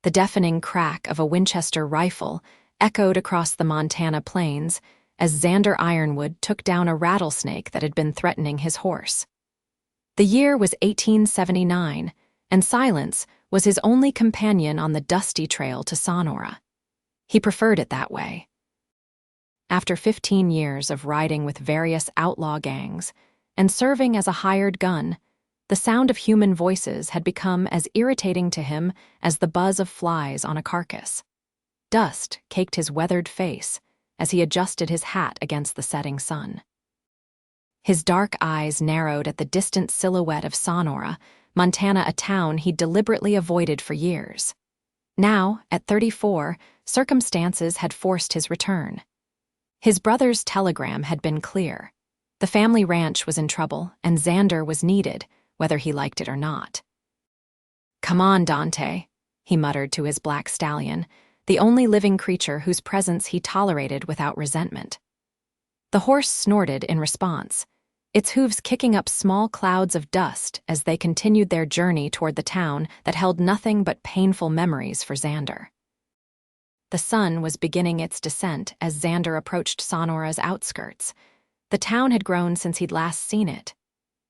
The deafening crack of a Winchester rifle echoed across the Montana plains as Xander Ironwood took down a rattlesnake that had been threatening his horse. The year was 1879, and silence was his only companion on the dusty trail to Sonora. He preferred it that way. After 15 years of riding with various outlaw gangs and serving as a hired gun, the sound of human voices had become as irritating to him as the buzz of flies on a carcass. Dust caked his weathered face as he adjusted his hat against the setting sun. His dark eyes narrowed at the distant silhouette of Sonora, Montana, a town he'd deliberately avoided for years. Now, at 34, circumstances had forced his return. His brother's telegram had been clear. The family ranch was in trouble, and Xander was needed, whether he liked it or not. "Come on, Dante," he muttered to his black stallion, the only living creature whose presence he tolerated without resentment. The horse snorted in response, its hooves kicking up small clouds of dust as they continued their journey toward the town that held nothing but painful memories for Xander. The sun was beginning its descent as Xander approached Sonora's outskirts. The town had grown since he'd last seen it.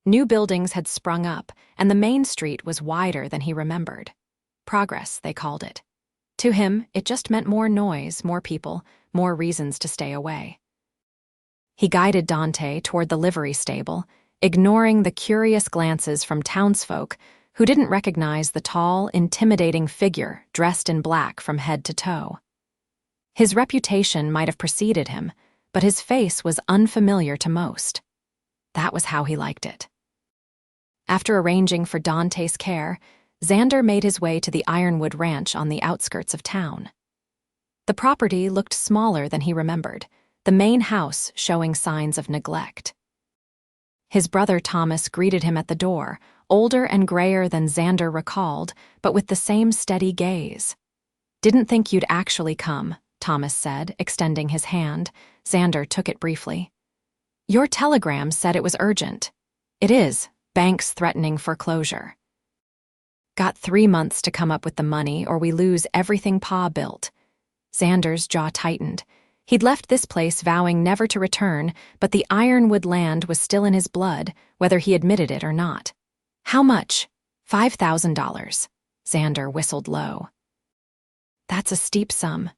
New buildings had sprung up, and the main street was wider than he remembered. Progress, they called it. To him, it just meant more noise, more people, more reasons to stay away. He guided Dante toward the livery stable, ignoring the curious glances from townsfolk who didn't recognize the tall, intimidating figure dressed in black from head to toe. His reputation might have preceded him, but his face was unfamiliar to most. That was how he liked it. After arranging for Dante's care, Xander made his way to the Ironwood Ranch on the outskirts of town. The property looked smaller than he remembered, the main house showing signs of neglect. His brother Thomas greeted him at the door, older and grayer than Xander recalled, but with the same steady gaze. "Didn't think you'd actually come," Thomas said, extending his hand. Xander took it briefly. "Your telegram said it was urgent." "It is. Banks threatening foreclosure." "Got 3 months to come up with the money or we lose everything Pa built." Xander's jaw tightened. He'd left this place vowing never to return, but the Ironwood land was still in his blood, whether he admitted it or not. "How much?" $5,000. Xander whistled low. "That's a steep sum."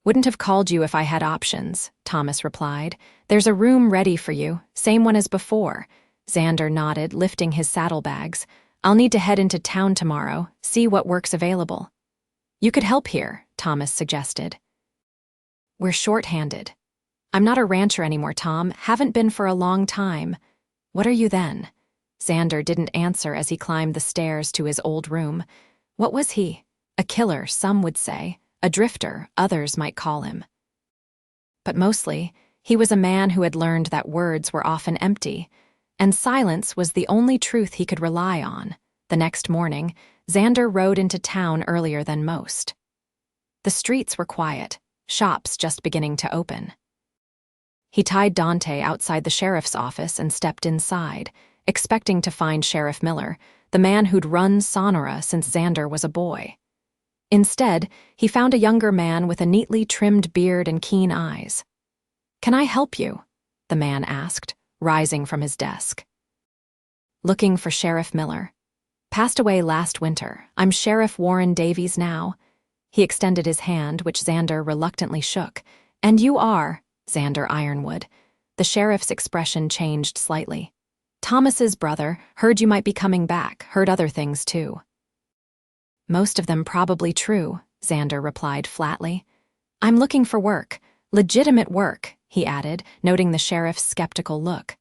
"Wouldn't have called you if I had options," Thomas replied. "There's a room ready for you, same one as before." Xander nodded, lifting his saddlebags. "I'll need to head into town tomorrow, see what work's available." "You could help here," Thomas suggested. "We're short-handed." "I'm not a rancher anymore, Tom. Haven't been for a long time." "What are you then?" Xander didn't answer as he climbed the stairs to his old room. What was he? A killer, some would say. A drifter, others might call him. But mostly, he was a man who had learned that words were often empty, and silence was the only truth he could rely on. The next morning, Xander rode into town earlier than most. The streets were quiet, shops just beginning to open. He tied Dante outside the sheriff's office and stepped inside, expecting to find Sheriff Miller, the man who'd run Sonora since Xander was a boy. Instead, he found a younger man with a neatly trimmed beard and keen eyes. "Can I help you?" the man asked, rising from his desk. "Looking for Sheriff Miller. Passed away last winter. I'm Sheriff Warren Davies now." He extended his hand, which Xander reluctantly shook. "And you are?" Xander Ironwood. The sheriff's expression changed slightly. "Thomas's brother. Heard you might be coming back. Heard other things, too." "Most of them probably true," Xander replied flatly. "I'm looking for work. Legitimate work," he added, noting the sheriff's skeptical look.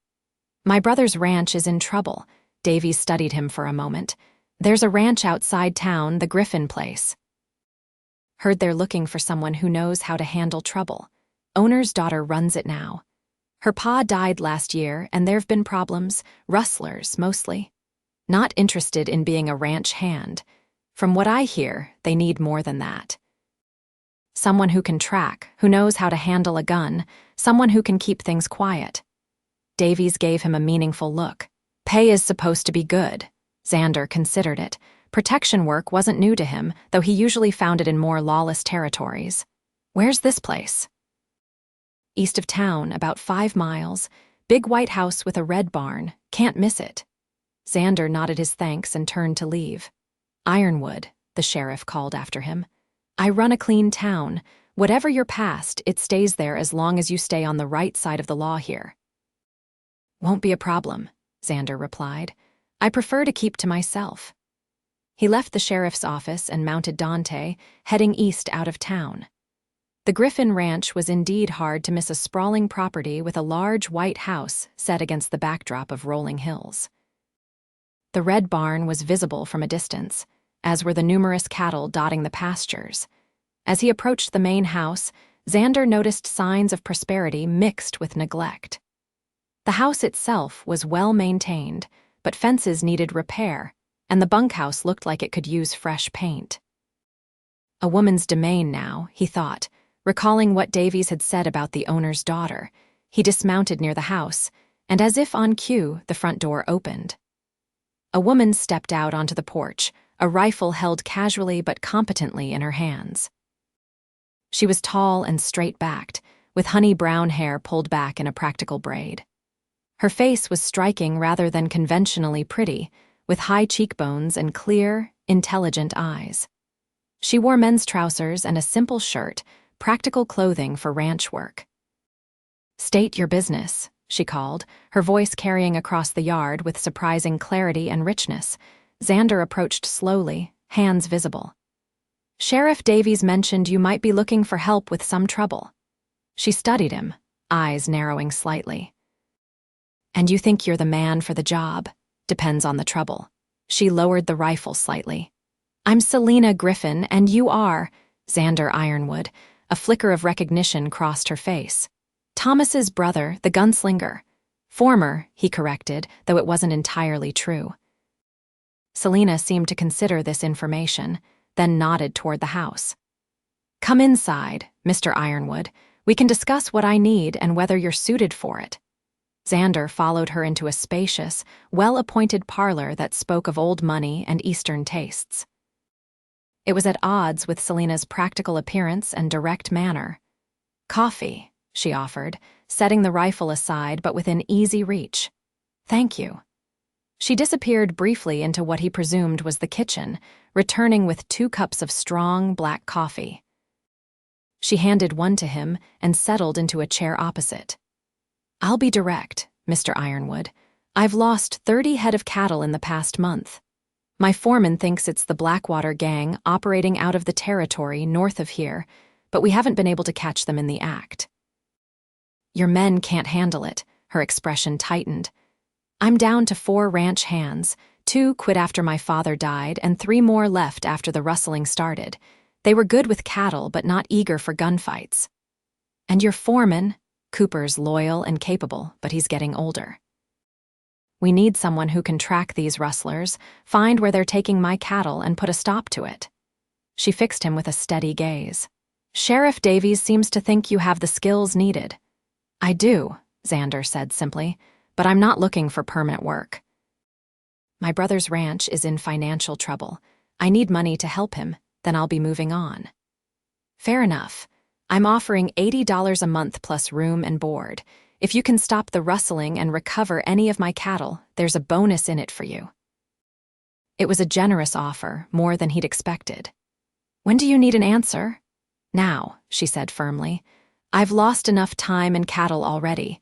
"My brother's ranch is in trouble." Davies studied him for a moment. "There's a ranch outside town, the Griffin place." "Heard they're looking for someone who knows how to handle trouble. Owner's daughter runs it now. Her pa died last year, and there've been problems, rustlers mostly. Not interested in being a ranch hand. From what I hear, they need more than that. Someone who can track, who knows how to handle a gun, someone who can keep things quiet." Davies gave him a meaningful look. "Pay is supposed to be good." Xander considered it. Protection work wasn't new to him, though he usually found it in more lawless territories. Where's this place? East of town, about 5 miles. Big white house with a red barn. Can't miss it. Xander nodded his thanks and turned to leave. Ironwood, the sheriff called after him. I run a clean town. Whatever your past, it stays there as long as you stay on the right side of the law here. Won't be a problem, Xander replied. I prefer to keep to myself. He left the sheriff's office and mounted Dante, heading east out of town. The Griffin Ranch was indeed hard to miss, a sprawling property with a large white house set against the backdrop of rolling hills. The red barn was visible from a distance, as were the numerous cattle dotting the pastures. As he approached the main house, Xander noticed signs of prosperity mixed with neglect. The house itself was well maintained, but fences needed repair, and the bunkhouse looked like it could use fresh paint. A woman's domain now, he thought, recalling what Davies had said about the owner's daughter. He dismounted near the house, and as if on cue, the front door opened. A woman stepped out onto the porch, a rifle held casually but competently in her hands. She was tall and straight-backed, with honey-brown hair pulled back in a practical braid. Her face was striking rather than conventionally pretty, with high cheekbones and clear, intelligent eyes. She wore men's trousers and a simple shirt, practical clothing for ranch work. State your business, she called, her voice carrying across the yard with surprising clarity and richness. Xander approached slowly, hands visible. Sheriff Davies mentioned you might be looking for help with some trouble. She studied him, eyes narrowing slightly. And you think you're the man for the job? Depends on the trouble. She lowered the rifle slightly. I'm Selena Griffin, and you are Xander Ironwood. A flicker of recognition crossed her face. Thomas's brother, the gunslinger. Former, he corrected, though it wasn't entirely true. Selena seemed to consider this information, then nodded toward the house. Come inside, Mr. Ironwood. We can discuss what I need and whether you're suited for it. Xander followed her into a spacious, well-appointed parlor that spoke of old money and Eastern tastes. It was at odds with Selena's practical appearance and direct manner. Coffee, she offered, setting the rifle aside but within easy reach. Thank you. She disappeared briefly into what he presumed was the kitchen, returning with 2 cups of strong, black coffee. She handed one to him and settled into a chair opposite. I'll be direct, Mr. Ironwood. I've lost 30 head of cattle in the past month. My foreman thinks it's the Blackwater gang operating out of the territory north of here, but we haven't been able to catch them in the act. Your men can't handle it, her expression tightened. I'm down to 4 ranch hands, 2 quit after my father died and 3 more left after the rustling started. They were good with cattle but not eager for gunfights. And your foreman, Cooper's loyal and capable, but he's getting older. We need someone who can track these rustlers, find where they're taking my cattle, and put a stop to it. She fixed him with a steady gaze. Sheriff Davies seems to think you have the skills needed. I do, Xander said simply, but I'm not looking for permanent work. My brother's ranch is in financial trouble. I need money to help him, then I'll be moving on. Fair enough. I'm offering $80 a month plus room and board. If you can stop the rustling and recover any of my cattle, there's a bonus in it for you. It was a generous offer, more than he'd expected. When do you need an answer? Now, she said firmly. I've lost enough time and cattle already.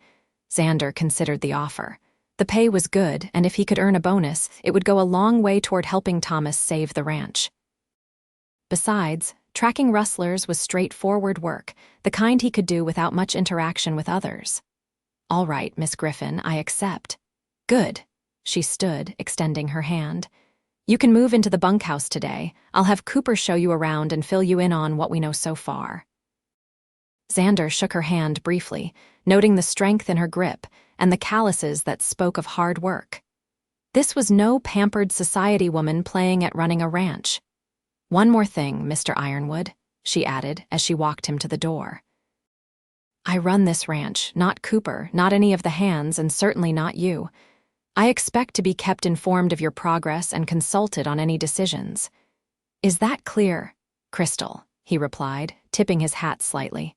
Xander considered the offer. The pay was good, and if he could earn a bonus, it would go a long way toward helping Thomas save the ranch. Besides, tracking rustlers was straightforward work, the kind he could do without much interaction with others. All right, Miss Griffin, I accept. Good. She stood, extending her hand. You can move into the bunkhouse today. I'll have Cooper show you around and fill you in on what we know so far. Xander shook her hand briefly, noting the strength in her grip and the calluses that spoke of hard work. This was no pampered society woman playing at running a ranch. One more thing, Mr. Ironwood, she added as she walked him to the door. I run this ranch, not Cooper, not any of the hands, and certainly not you. I expect to be kept informed of your progress and consulted on any decisions." "Is that clear, Crystal?" he replied, tipping his hat slightly.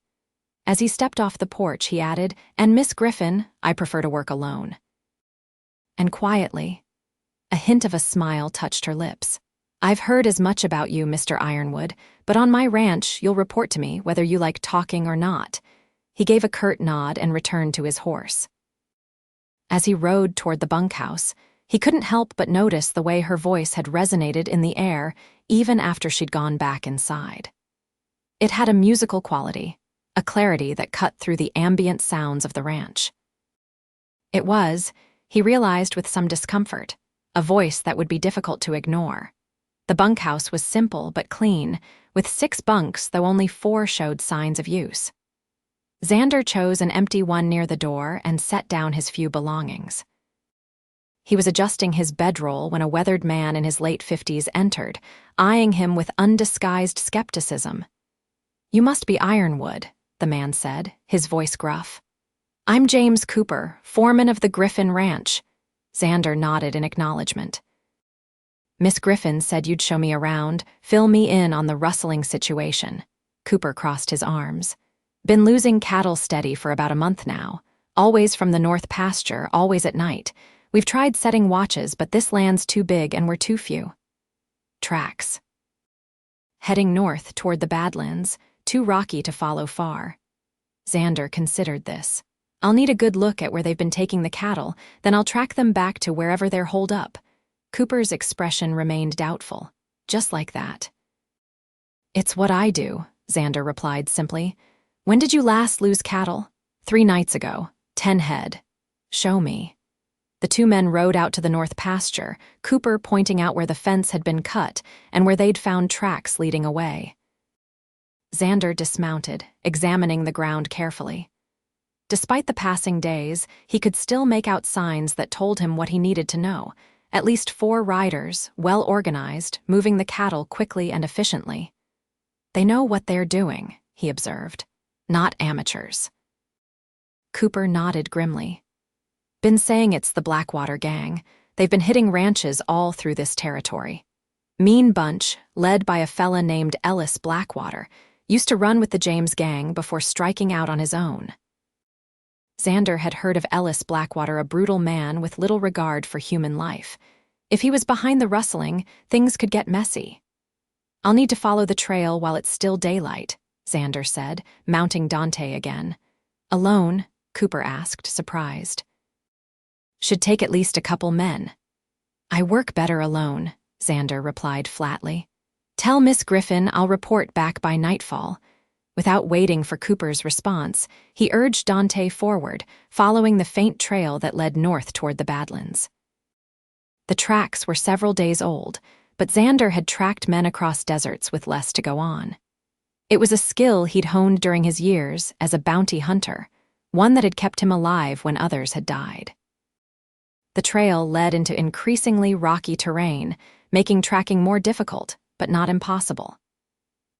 As he stepped off the porch, he added, "And Miss Griffin, I prefer to work alone." And quietly, a hint of a smile touched her lips. "I've heard as much about you, Mr. Ironwood, but on my ranch, you'll report to me whether you like talking or not." He gave a curt nod and returned to his horse. As he rode toward the bunkhouse, he couldn't help but notice the way her voice had resonated in the air even after she'd gone back inside. It had a musical quality, a clarity that cut through the ambient sounds of the ranch. It was, he realized with some discomfort, a voice that would be difficult to ignore. The bunkhouse was simple but clean, with 6 bunks, though only 4 showed signs of use. Xander chose an empty one near the door and set down his few belongings. He was adjusting his bedroll when a weathered man in his late 50s entered, eyeing him with undisguised skepticism. "You must be Ironwood," the man said, his voice gruff. "I'm James Cooper, foreman of the Griffin Ranch." Xander nodded in acknowledgement. "Miss Griffin said you'd show me around, fill me in on the rustling situation." Cooper crossed his arms. "Been losing cattle steady for about a month now, always from the north pasture, always at night. We've tried setting watches, but this land's too big and we're too few." Tracks. Heading north toward the Badlands, too rocky to follow far. Xander considered this. "I'll need a good look at where they've been taking the cattle, then I'll track them back to wherever they're holed up." Cooper's expression remained doubtful. "Just like that." "It's what I do," Xander replied simply. "When did you last lose cattle?" 3 nights ago, 10 head. "Show me." The 2 men rode out to the north pasture, Cooper pointing out where the fence had been cut and where they'd found tracks leading away. Xander dismounted, examining the ground carefully. Despite the passing days, he could still make out signs that told him what he needed to know. At least 4 riders, well organized, moving the cattle quickly and efficiently. "They know what they're doing," he observed. "Not amateurs." Cooper nodded grimly. "Been saying it's the Blackwater gang. They've been hitting ranches all through this territory. Mean bunch, led by a fella named Ellis Blackwater, used to run with the James gang before striking out on his own." Xander had heard of Ellis Blackwater, a brutal man with little regard for human life. If he was behind the rustling, things could get messy. "I'll need to follow the trail while it's still daylight," Xander said, mounting Dante again. "Alone?" Cooper asked, surprised. "Should take at least a couple men." "I work better alone," Xander replied flatly. "Tell Miss Griffin I'll report back by nightfall." Without waiting for Cooper's response, he urged Dante forward, following the faint trail that led north toward the Badlands. The tracks were several days old, but Xander had tracked men across deserts with less to go on. It was a skill he'd honed during his years as a bounty hunter, one that had kept him alive when others had died. The trail led into increasingly rocky terrain, making tracking more difficult, but not impossible.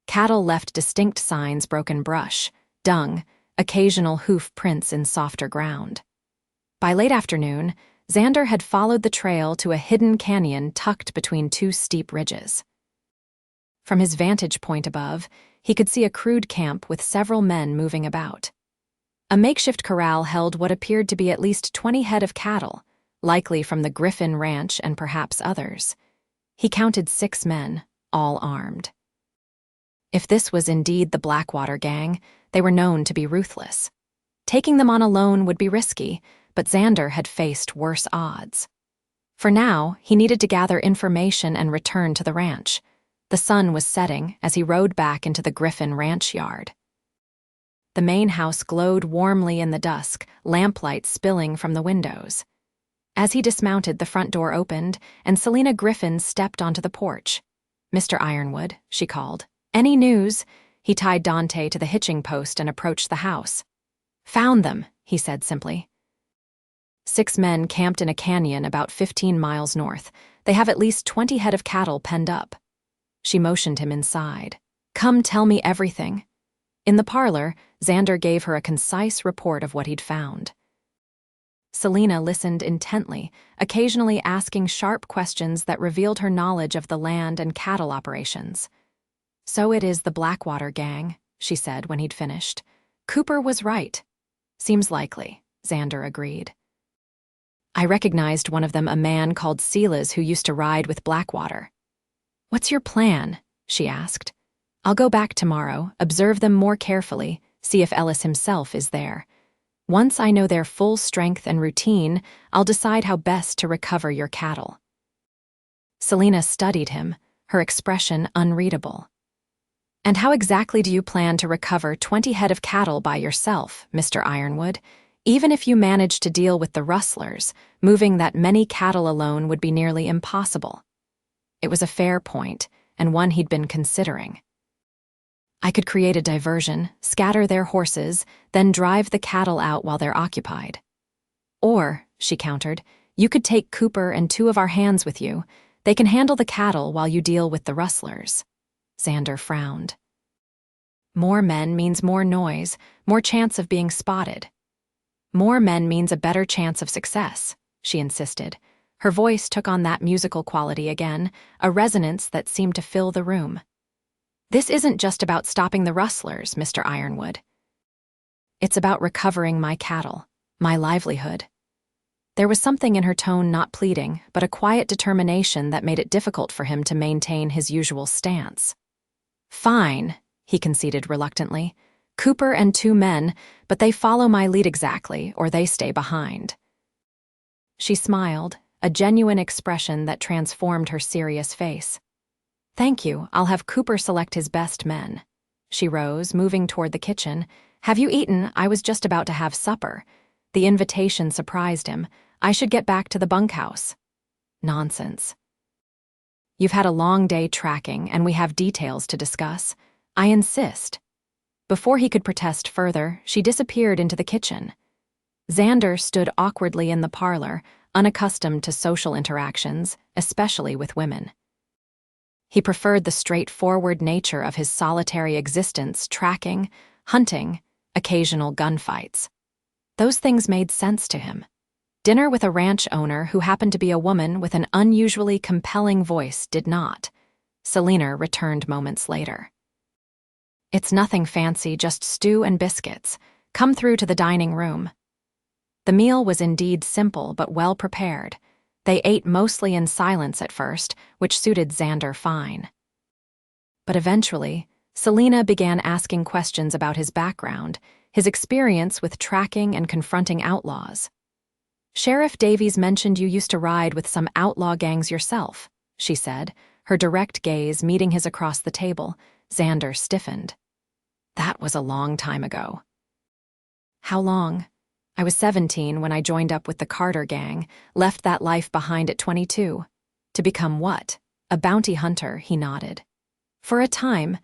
Cattle left distinct signs: broken brush, dung, occasional hoof prints in softer ground. By late afternoon, Xander had followed the trail to a hidden canyon tucked between 2 steep ridges. From his vantage point above, he could see a crude camp with several men moving about. A makeshift corral held what appeared to be at least 20 head of cattle, likely from the Griffin Ranch and perhaps others. He counted 6 men, all armed. If this was indeed the Blackwater gang, they were known to be ruthless. Taking them on alone would be risky, but Xander had faced worse odds. For now, he needed to gather information and return to the ranch. The sun was setting as he rode back into the Griffin Ranch yard. The main house glowed warmly in the dusk, lamplight spilling from the windows. As he dismounted, the front door opened, and Selena Griffin stepped onto the porch. "Mr. Ironwood," she called. "Any news?" He tied Dante to the hitching post and approached the house. "Found them," he said simply. 6 men camped in a canyon about 15 miles north. They have at least 20 head of cattle penned up. She motioned him inside. "Come tell me everything." In the parlor, Xander gave her a concise report of what he'd found. Selena listened intently, occasionally asking sharp questions that revealed her knowledge of the land and cattle operations. "So it is the Blackwater gang," she said when he'd finished. "Cooper was right." "Seems likely," Xander agreed. "I recognized one of them, a man called Solace who used to ride with Blackwater." "What's your plan?" she asked. "I'll go back tomorrow, observe them more carefully, see if Ellis himself is there. Once I know their full strength and routine, I'll decide how best to recover your cattle." Selena studied him, her expression unreadable. "And how exactly do you plan to recover 20 head of cattle by yourself, Mr. Ironwood? Even if you manage to deal with the rustlers, moving that many cattle alone would be nearly impossible." It was a fair point, and one he'd been considering. "I could create a diversion, scatter their horses, then drive the cattle out while they're occupied." "Or," she countered, "you could take Cooper and 2 of our hands with you. They can handle the cattle while you deal with the rustlers." Xander frowned. "More men means more noise, more chance of being spotted." "More men means a better chance of success," she insisted. Her voice took on that musical quality again, a resonance that seemed to fill the room. "This isn't just about stopping the rustlers, Mr. Ironwood. It's about recovering my cattle, my livelihood." There was something in her tone not pleading, but a quiet determination that made it difficult for him to maintain his usual stance. "Fine," he conceded reluctantly. "Cooper and 2 men, but they follow my lead exactly, or they stay behind." She smiled, a genuine expression that transformed her serious face. "Thank you, I'll have Cooper select his best men." She rose, moving toward the kitchen. "Have you eaten? I was just about to have supper." The invitation surprised him. "I should get back to the bunkhouse." "Nonsense. You've had a long day tracking, and we have details to discuss. I insist." Before he could protest further, she disappeared into the kitchen. Xander stood awkwardly in the parlor, unaccustomed to social interactions, especially with women. He preferred the straightforward nature of his solitary existence, tracking, hunting, occasional gunfights. Those things made sense to him. Dinner with a ranch owner who happened to be a woman with an unusually compelling voice did not. Selena returned moments later. "It's nothing fancy, just stew and biscuits. Come through to the dining room." The meal was indeed simple but well prepared. They ate mostly in silence at first, which suited Xander fine. But eventually, Selena began asking questions about his background, his experience with tracking and confronting outlaws. "Sheriff Davies mentioned you used to ride with some outlaw gangs yourself," she said, her direct gaze meeting his across the table. Xander stiffened. "That was a long time ago." "How long?" "I was 17 when I joined up with the Carter gang, left that life behind at 22. To become what? A bounty hunter," he nodded. "For a time,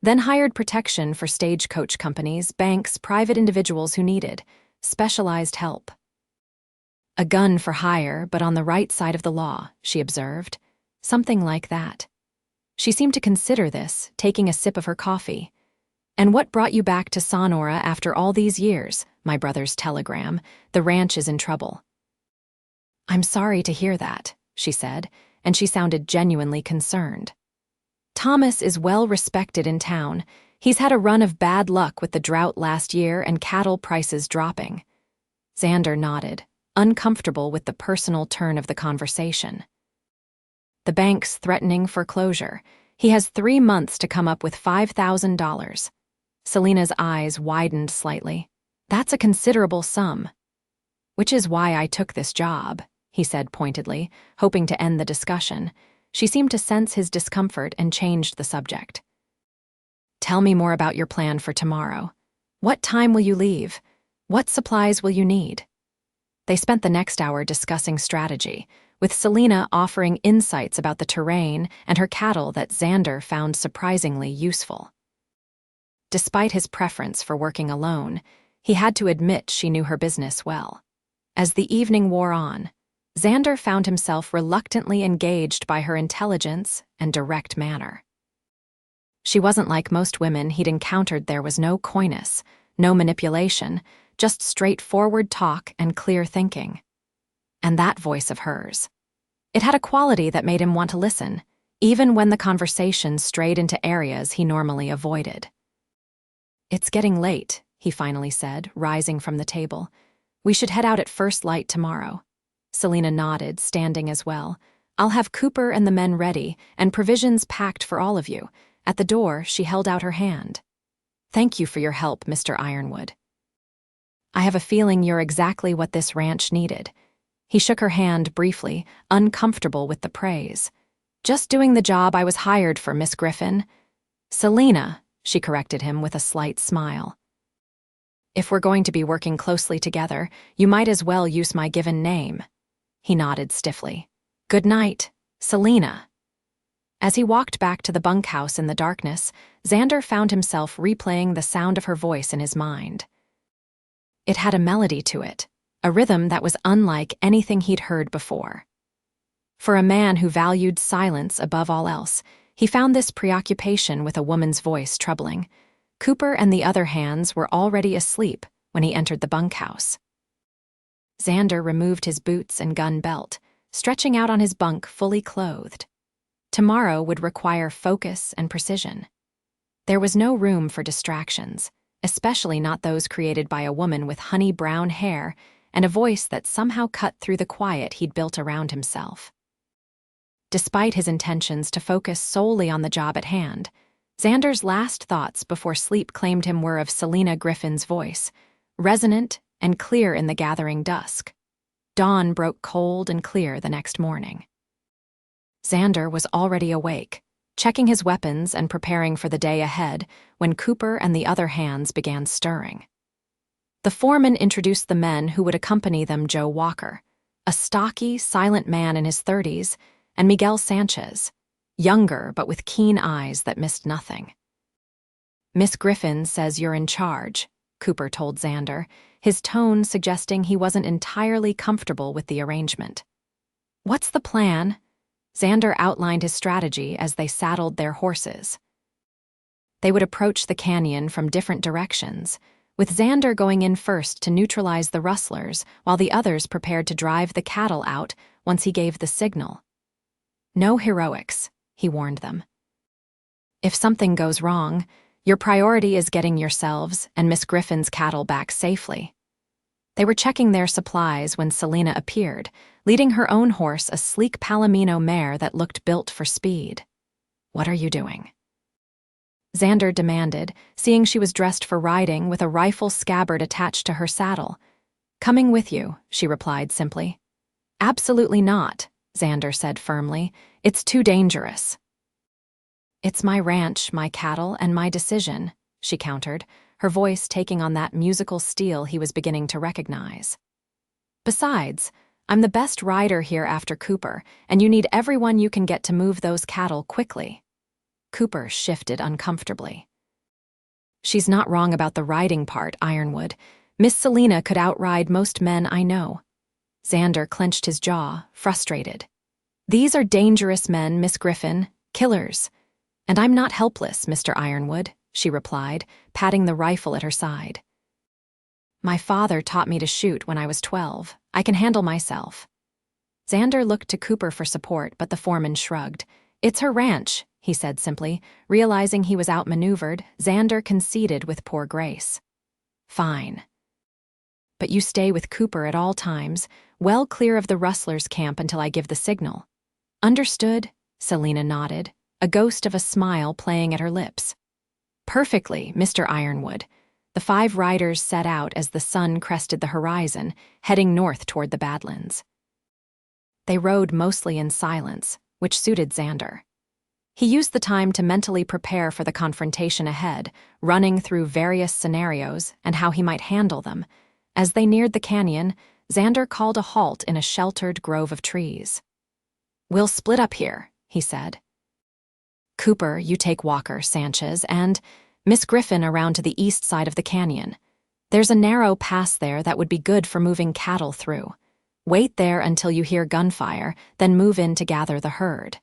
then hired protection for stagecoach companies, banks, private individuals who needed specialized help." "A gun for hire, but on the right side of the law," she observed. "Something like that." She seemed to consider this, taking a sip of her coffee. "And what brought you back to Sonora after all these years?" "My brother's telegram. The ranch is in trouble." "I'm sorry to hear that," she said, and she sounded genuinely concerned. "Thomas is well respected in town. He's had a run of bad luck with the drought last year and cattle prices dropping." Xander nodded, uncomfortable with the personal turn of the conversation. "The bank's threatening foreclosure. He has 3 months to come up with $5,000. Selena's eyes widened slightly. "That's a considerable sum." "Which is why I took this job," he said pointedly, hoping to end the discussion. She seemed to sense his discomfort and changed the subject. "Tell me more about your plan for tomorrow. What time will you leave? What supplies will you need?" They spent the next hour discussing strategy, with Selena offering insights about the terrain and her cattle that Xander found surprisingly useful. Despite his preference for working alone, he had to admit she knew her business well. As the evening wore on, Xander found himself reluctantly engaged by her intelligence and direct manner. She wasn't like most women he'd encountered. There was no coyness, no manipulation, just straightforward talk and clear thinking. And that voice of hers. It had a quality that made him want to listen, even when the conversation strayed into areas he normally avoided. "It's getting late," he finally said, rising from the table. "We should head out at first light tomorrow." Selena nodded, standing as well. "I'll have Cooper and the men ready, and provisions packed for all of you." At the door, she held out her hand. "Thank you for your help, Mr. Ironwood. I have a feeling you're exactly what this ranch needed." He shook her hand briefly, uncomfortable with the praise. "Just doing the job I was hired for, Miss Griffin." "Selena," she corrected him with a slight smile. "If we're going to be working closely together, you might as well use my given name." He nodded stiffly. "Good night, Selena." As he walked back to the bunkhouse in the darkness, Xander found himself replaying the sound of her voice in his mind. It had a melody to it, a rhythm that was unlike anything he'd heard before. For a man who valued silence above all else, he found this preoccupation with a woman's voice troubling. Cooper and the other hands were already asleep when he entered the bunkhouse. Xander removed his boots and gun belt, stretching out on his bunk fully clothed. Tomorrow would require focus and precision. There was no room for distractions, especially not those created by a woman with honey brown hair and a voice that somehow cut through the quiet he'd built around himself. Despite his intentions to focus solely on the job at hand, Xander's last thoughts before sleep claimed him were of Selena Griffin's voice, resonant and clear in the gathering dusk. Dawn broke cold and clear the next morning. Xander was already awake, checking his weapons and preparing for the day ahead when Cooper and the other hands began stirring. The foreman introduced the men who would accompany them: Joe Walker, a stocky, silent man in his 30s, and Miguel Sanchez, younger but with keen eyes that missed nothing. "Miss Griffin says you're in charge," Cooper told Xander, his tone suggesting he wasn't entirely comfortable with the arrangement. "What's the plan?" Xander outlined his strategy as they saddled their horses. They would approach the canyon from different directions, with Xander going in first to neutralize the rustlers while the others prepared to drive the cattle out once he gave the signal. "No heroics," he warned them. "If something goes wrong, your priority is getting yourselves and Miss Griffin's cattle back safely." They were checking their supplies when Selena appeared, leading her own horse, a sleek Palomino mare that looked built for speed. "What are you doing?" Xander demanded, seeing she was dressed for riding with a rifle scabbard attached to her saddle. "Coming with you," she replied simply. "Absolutely not," Xander said firmly. "It's too dangerous." "It's my ranch, my cattle, and my decision," she countered, her voice taking on that musical steel he was beginning to recognize. "Besides, I'm the best rider here after Cooper, and you need everyone you can get to move those cattle quickly." Cooper shifted uncomfortably. "She's not wrong about the riding part, Ironwood. Miss Selena could outride most men I know." Xander clenched his jaw, frustrated. "These are dangerous men, Miss Griffin, killers. And I'm not helpless, Mr. Ironwood," she replied, patting the rifle at her side. "My father taught me to shoot when I was 12. I can handle myself." Xander looked to Cooper for support, but the foreman shrugged. "It's her ranch," he said simply. Realizing he was outmaneuvered, Xander conceded with poor grace. "Fine. But you stay with Cooper at all times, well clear of the rustlers' camp until I give the signal." "Understood," Selena nodded, a ghost of a smile playing at her lips. "Perfectly, Mr. Ironwood." The 5 riders set out as the sun crested the horizon, heading north toward the Badlands. They rode mostly in silence, which suited Xander. He used the time to mentally prepare for the confrontation ahead, running through various scenarios and how he might handle them. As they neared the canyon, Xander called a halt in a sheltered grove of trees. "We'll split up here," he said. "Cooper, you take Walker, Sanchez, and Miss Griffin around to the east side of the canyon. There's a narrow pass there that would be good for moving cattle through. Wait there until you hear gunfire, then move in to gather the herd."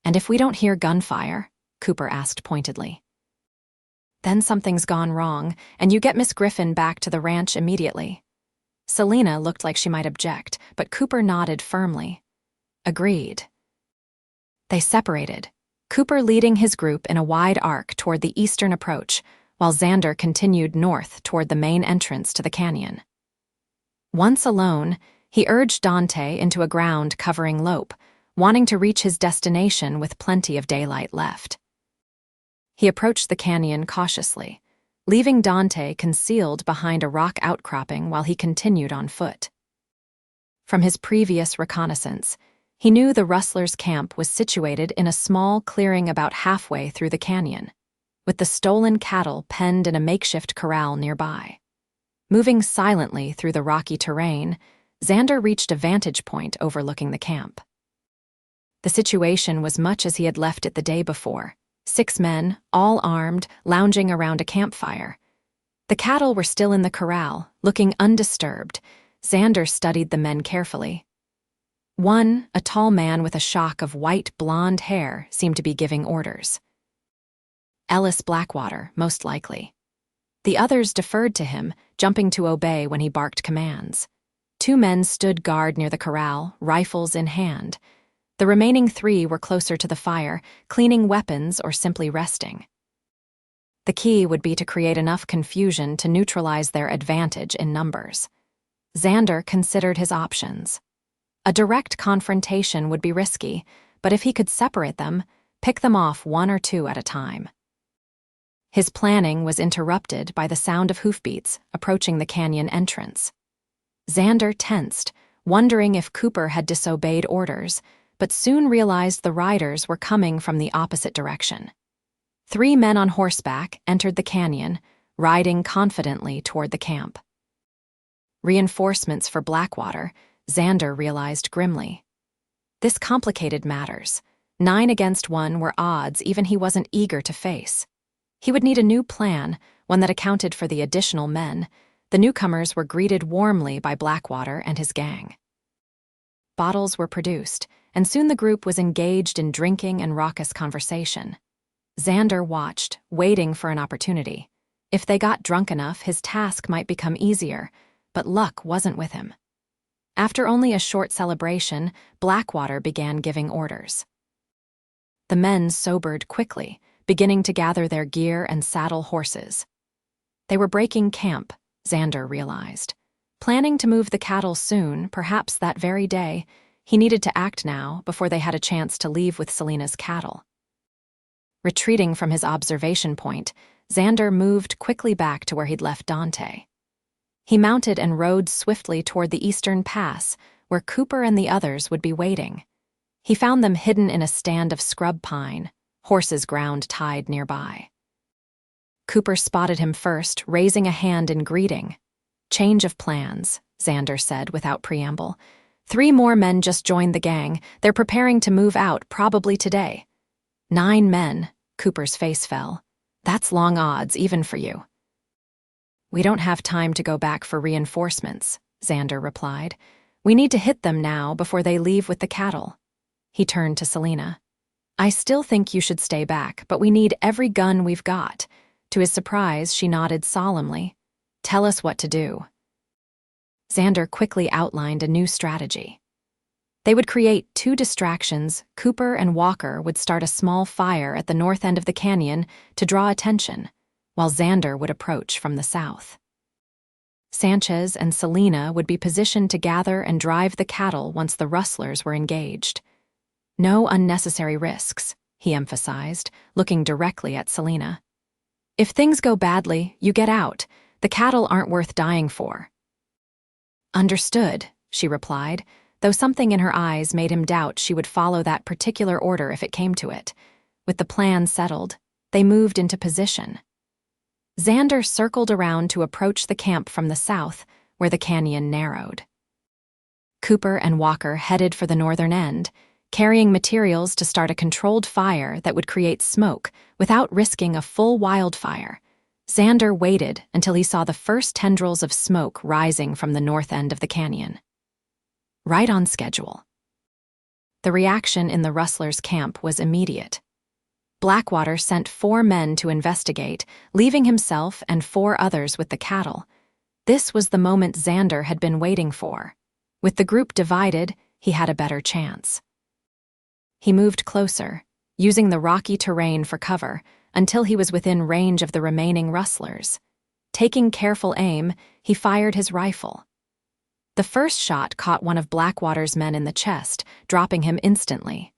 "And if we don't hear gunfire?" Cooper asked pointedly. Then something's gone wrong, and you get Miss Griffin back to the ranch immediately. Selena looked like she might object, but Cooper nodded firmly. Agreed. They separated, Cooper leading his group in a wide arc toward the eastern approach, while Xander continued north toward the main entrance to the canyon. Once alone, he urged Dante into a ground-covering lope, wanting to reach his destination with plenty of daylight left. He approached the canyon cautiously, leaving Dante concealed behind a rock outcropping while he continued on foot. From his previous reconnaissance, he knew the rustlers' camp was situated in a small clearing about halfway through the canyon, with the stolen cattle penned in a makeshift corral nearby. Moving silently through the rocky terrain, Xander reached a vantage point overlooking the camp. The situation was much as he had left it the day before. 6 men, all armed, lounging around a campfire. The cattle were still in the corral, looking undisturbed. Xander studied the men carefully. One, a tall man with a shock of white blonde hair, seemed to be giving orders. Ellis Blackwater, most likely. The others deferred to him, jumping to obey when he barked commands. 2 men stood guard near the corral, rifles in hand. The remaining 3 were closer to the fire, cleaning weapons or simply resting. The key would be to create enough confusion to neutralize their advantage in numbers. Xander considered his options. A direct confrontation would be risky, but if he could separate them, pick them off 1 or 2 at a time. His planning was interrupted by the sound of hoofbeats approaching the canyon entrance. Xander tensed, wondering if Cooper had disobeyed orders, but soon realized the riders were coming from the opposite direction. 3 men on horseback entered the canyon, riding confidently toward the camp. Reinforcements for Blackwater, Xander realized grimly. This complicated matters. 9 against 1 were odds even he wasn't eager to face. He would need a new plan, one that accounted for the additional men. The newcomers were greeted warmly by Blackwater and his gang. Bottles were produced, and soon the group was engaged in drinking and raucous conversation. Xander watched, waiting for an opportunity. If they got drunk enough, his task might become easier, but luck wasn't with him. After only a short celebration, Blackwater began giving orders. The men sobered quickly, beginning to gather their gear and saddle horses. They were breaking camp, Xander realized. Planning to move the cattle soon, perhaps that very day, he needed to act now before they had a chance to leave with Selena's cattle. Retreating from his observation point, Xander moved quickly back to where he'd left Dante. He mounted and rode swiftly toward the eastern pass, where Cooper and the others would be waiting. He found them hidden in a stand of scrub pine, horses ground tied nearby. Cooper spotted him first, raising a hand in greeting. "Change of plans," Xander said without preamble. 3 more men just joined the gang. They're preparing to move out, probably today. 9 men, Cooper's face fell. That's long odds, even for you. "We don't have time to go back for reinforcements," Xander replied. "We need to hit them now before they leave with the cattle." He turned to Selena. "I still think you should stay back, but we need every gun we've got." To his surprise, she nodded solemnly. "Tell us what to do." Xander quickly outlined a new strategy. They would create 2 distractions. Cooper and Walker would start a small fire at the north end of the canyon to draw attention, while Xander would approach from the south. Sanchez and Selena would be positioned to gather and drive the cattle once the rustlers were engaged. "No unnecessary risks," he emphasized, looking directly at Selena. "If things go badly, you get out. The cattle aren't worth dying for." "Understood," she replied, though something in her eyes made him doubt she would follow that particular order if it came to it. With the plan settled, they moved into position. Xander circled around to approach the camp from the south, where the canyon narrowed. Cooper and Walker headed for the northern end, carrying materials to start a controlled fire that would create smoke without risking a full wildfire. Xander waited until he saw the first tendrils of smoke rising from the north end of the canyon. Right on schedule. The reaction in the rustlers' camp was immediate. Blackwater sent 4 men to investigate, leaving himself and 4 others with the cattle. This was the moment Xander had been waiting for. With the group divided, he had a better chance. He moved closer, using the rocky terrain for cover, until he was within range of the remaining rustlers. Taking careful aim, he fired his rifle. The first shot caught one of Blackwater's men in the chest, dropping him instantly.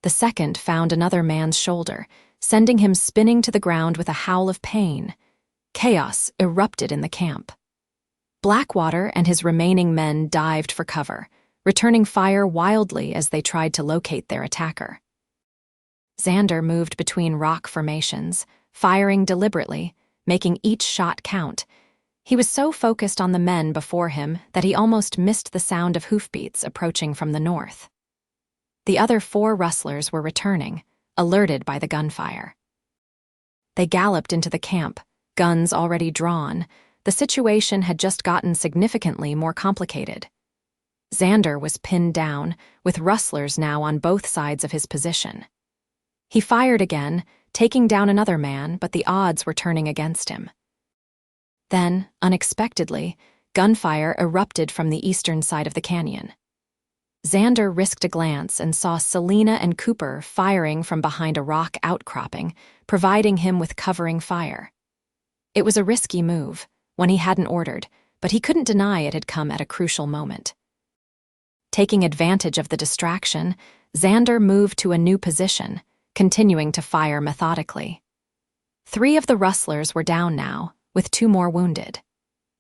The second found another man's shoulder, sending him spinning to the ground with a howl of pain. Chaos erupted in the camp. Blackwater and his remaining men dived for cover, returning fire wildly as they tried to locate their attacker. Xander moved between rock formations, firing deliberately, making each shot count. He was so focused on the men before him that he almost missed the sound of hoofbeats approaching from the north. The other 4 rustlers were returning, alerted by the gunfire. They galloped into the camp, guns already drawn. The situation had just gotten significantly more complicated. Xander was pinned down, with rustlers now on both sides of his position. He fired again, taking down another man, but the odds were turning against him. Then, unexpectedly, gunfire erupted from the eastern side of the canyon. Xander risked a glance and saw Selena and Cooper firing from behind a rock outcropping, providing him with covering fire. It was a risky move, one he hadn't ordered, but he couldn't deny it had come at a crucial moment. Taking advantage of the distraction, Xander moved to a new position, continuing to fire methodically. 3 of the rustlers were down now, with 2 more wounded.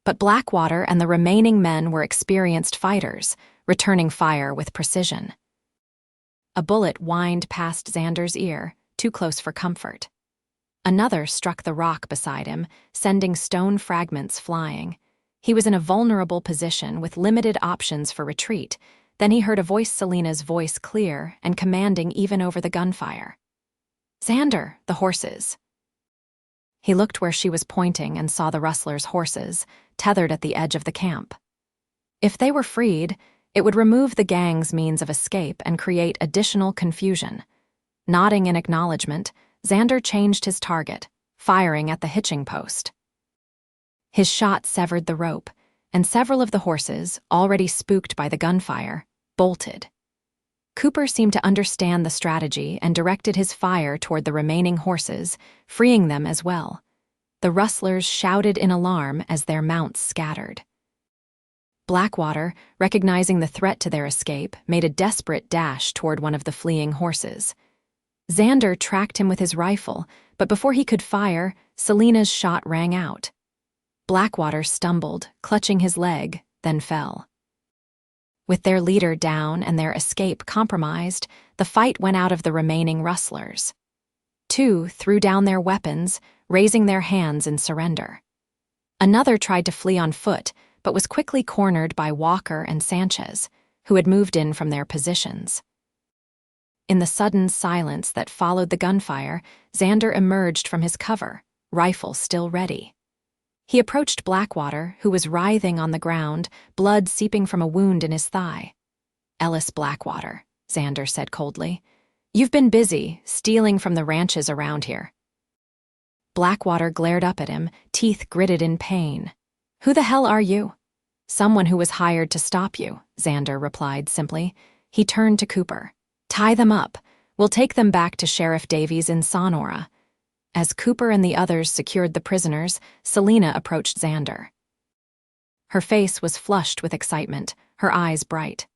But Blackwater and the remaining men were experienced fighters, returning fire with precision. A bullet whined past Xander's ear, too close for comfort. Another struck the rock beside him, sending stone fragments flying. He was in a vulnerable position with limited options for retreat. Then he heard Selena's voice clear and commanding even over the gunfire. "Xander, the horses." He looked where she was pointing and saw the rustlers' horses, tethered at the edge of the camp. If they were freed, it would remove the gang's means of escape and create additional confusion. Nodding in acknowledgement, Xander changed his target, firing at the hitching post. His shot severed the rope, and several of the horses, already spooked by the gunfire, bolted. Cooper seemed to understand the strategy and directed his fire toward the remaining horses, freeing them as well. The rustlers shouted in alarm as their mounts scattered. Blackwater, recognizing the threat to their escape, made a desperate dash toward one of the fleeing horses. Xander tracked him with his rifle, but before he could fire, Selena's shot rang out. Blackwater stumbled, clutching his leg, then fell. With their leader down and their escape compromised, the fight went out of the remaining rustlers. 2 threw down their weapons, raising their hands in surrender. Another tried to flee on foot, but was quickly cornered by Walker and Sanchez, who had moved in from their positions. In the sudden silence that followed the gunfire, Xander emerged from his cover, rifle still ready. He approached Blackwater, who was writhing on the ground, blood seeping from a wound in his thigh. "Ellis Blackwater," Xander said coldly. "You've been busy, stealing from the ranches around here." Blackwater glared up at him, teeth gritted in pain. "Who the hell are you?" "Someone who was hired to stop you," Xander replied simply. He turned to Cooper. "Tie them up. We'll take them back to Sheriff Davies in Sonora." As Cooper and the others secured the prisoners, Selena approached Xander. Her face was flushed with excitement, her eyes bright.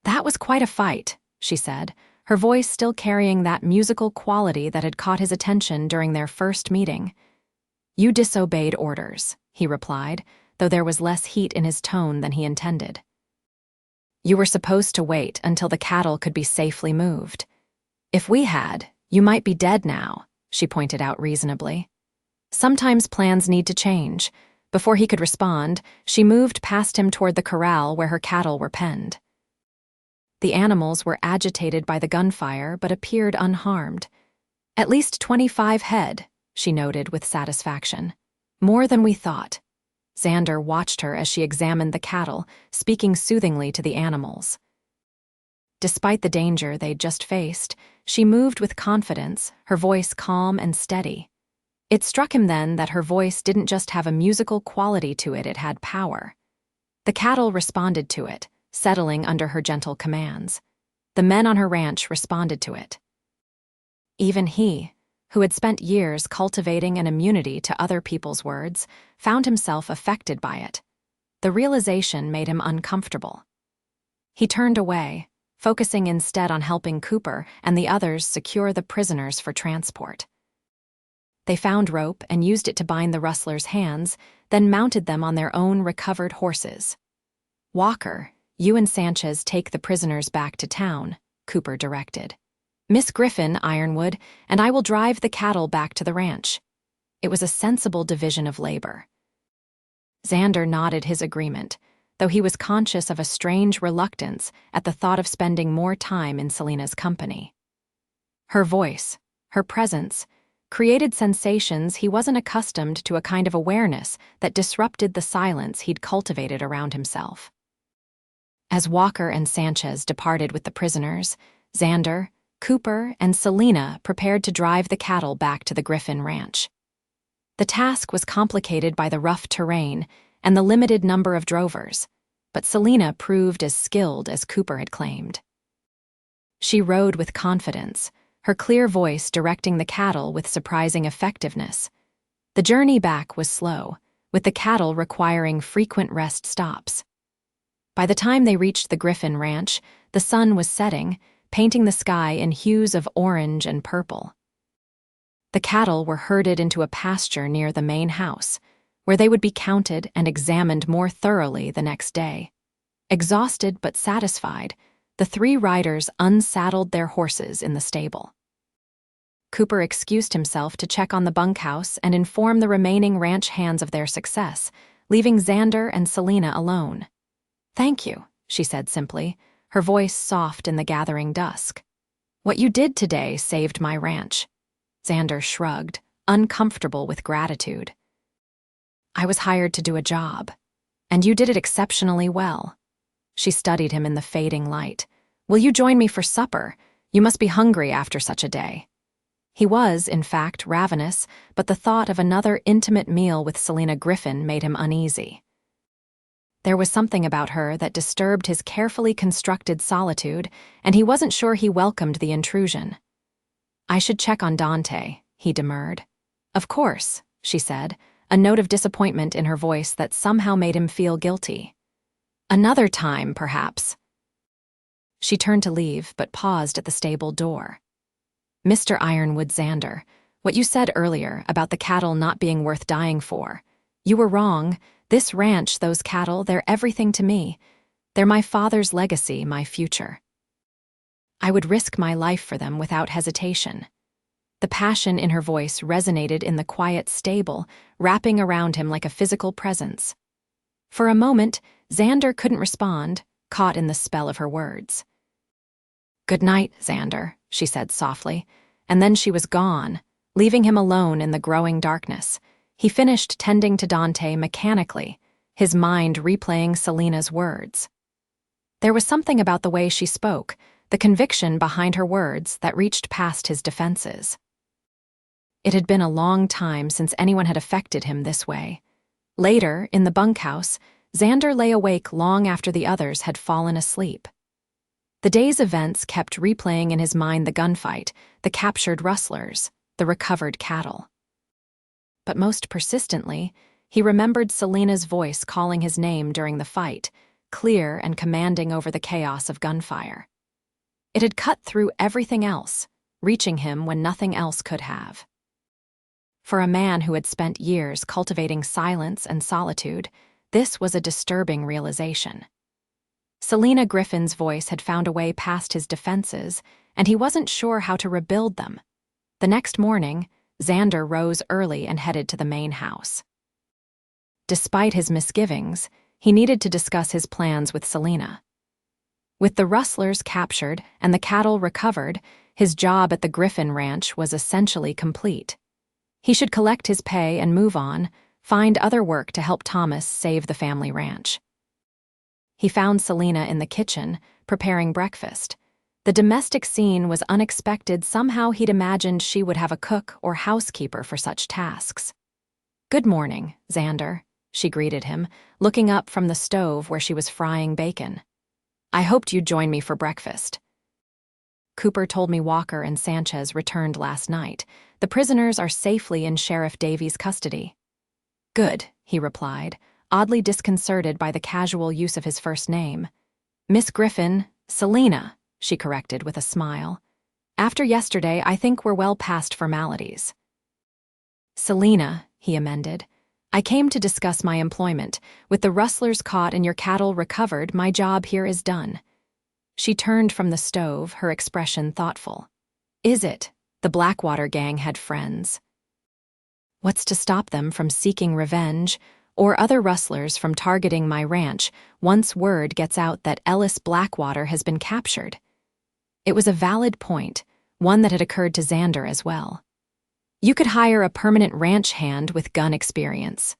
"That was quite a fight," she said, her voice still carrying that musical quality that had caught his attention during their first meeting. "You disobeyed orders," he replied, though there was less heat in his tone than he intended. "You were supposed to wait until the cattle could be safely moved. If we had, you might be dead now," she pointed out reasonably. "Sometimes plans need to change." Before he could respond, she moved past him toward the corral where her cattle were penned. The animals were agitated by the gunfire but appeared unharmed. "At least 25 head," she noted with satisfaction. "More than we thought." Xander watched her as she examined the cattle, speaking soothingly to the animals. Despite the danger they'd just faced, she moved with confidence, her voice calm and steady. It struck him then that her voice didn't just have a musical quality to it, it had power. The cattle responded to it, settling under her gentle commands. The men on her ranch responded to it. Even he, who had spent years cultivating an immunity to other people's words, found himself affected by it. The realization made him uncomfortable. He turned away, focusing instead on helping Cooper and the others secure the prisoners for transport. They found rope and used it to bind the rustlers' hands, then mounted them on their own recovered horses. "Walker, you and Sanchez take the prisoners back to town," Cooper directed. "Miss Griffin, Ironwood, and I will drive the cattle back to the ranch." It was a sensible division of labor. Xander nodded his agreement, though he was conscious of a strange reluctance at the thought of spending more time in Selena's company. Her voice, her presence, created sensations he wasn't accustomed to, a kind of awareness that disrupted the silence he'd cultivated around himself. As Walker and Sanchez departed with the prisoners, Xander, Cooper, and Selena prepared to drive the cattle back to the Griffin ranch. The task was complicated by the rough terrain and the limited number of drovers, but Selena proved as skilled as Cooper had claimed. She rode with confidence, her clear voice directing the cattle with surprising effectiveness. The journey back was slow, with the cattle requiring frequent rest stops. By the time they reached the Griffin ranch, the sun was setting, painting the sky in hues of orange and purple. The cattle were herded into a pasture near the main house, where they would be counted and examined more thoroughly the next day. Exhausted but satisfied, the three riders unsaddled their horses in the stable. Cooper excused himself to check on the bunkhouse and inform the remaining ranch hands of their success, leaving Xander and Selena alone. "Thank you," she said simply, her voice soft in the gathering dusk. "What you did today saved my ranch." Xander shrugged, uncomfortable with gratitude. "I was hired to do a job, and you did it exceptionally well." She studied him in the fading light. "Will you join me for supper? You must be hungry after such a day." He was, in fact, ravenous, but the thought of another intimate meal with Selena Griffin made him uneasy. There was something about her that disturbed his carefully constructed solitude, and he wasn't sure he welcomed the intrusion. "I should check on Dante," he demurred. "Of course," she said, a note of disappointment in her voice that somehow made him feel guilty. "Another time, perhaps." She turned to leave, but paused at the stable door. "Mr. Ironwood, Xander, what you said earlier about the cattle not being worth dying for, you were wrong. This ranch, those cattle, they're everything to me. They're my father's legacy, my future. I would risk my life for them without hesitation." The passion in her voice resonated in the quiet stable, wrapping around him like a physical presence. For a moment, Xander couldn't respond, caught in the spell of her words. "Good night, Xander," she said softly, and then she was gone, leaving him alone in the growing darkness. He finished tending to Dante mechanically, his mind replaying Selena's words. There was something about the way she spoke, the conviction behind her words, that reached past his defenses. It had been a long time since anyone had affected him this way. Later, in the bunkhouse, Xander lay awake long after the others had fallen asleep. The day's events kept replaying in his mind: the gunfight, the captured rustlers, the recovered cattle. But most persistently, he remembered Selena's voice calling his name during the fight, clear and commanding over the chaos of gunfire. It had cut through everything else, reaching him when nothing else could have. For a man who had spent years cultivating silence and solitude, this was a disturbing realization. Selena Griffin's voice had found a way past his defenses, and he wasn't sure how to rebuild them. The next morning, Xander rose early and headed to the main house. Despite his misgivings, he needed to discuss his plans with Selena. With the rustlers captured and the cattle recovered, his job at the Griffin ranch was essentially complete. He should collect his pay and move on, find other work to help Thomas save the family ranch. He found Selena in the kitchen, preparing breakfast. The domestic scene was unexpected. Somehow he'd imagined she would have a cook or housekeeper for such tasks. "Good morning, Xander," she greeted him, looking up from the stove where she was frying bacon. "I hoped you'd join me for breakfast." "Cooper told me Walker and Sanchez returned last night. The prisoners are safely in Sheriff Davies' custody." "Good," he replied, oddly disconcerted by the casual use of his first name. "Miss Griffin, Selena," she corrected with a smile. "After yesterday, I think we're well past formalities." "Selena," he amended, "I came to discuss my employment. With the rustlers caught and your cattle recovered, my job here is done." She turned from the stove, her expression thoughtful. "Is it? The Blackwater gang had friends. What's to stop them from seeking revenge, or other rustlers from targeting my ranch once word gets out that Ellis Blackwater has been captured?" It was a valid point, one that had occurred to Xander as well. "You could hire a permanent ranch hand with gun experience.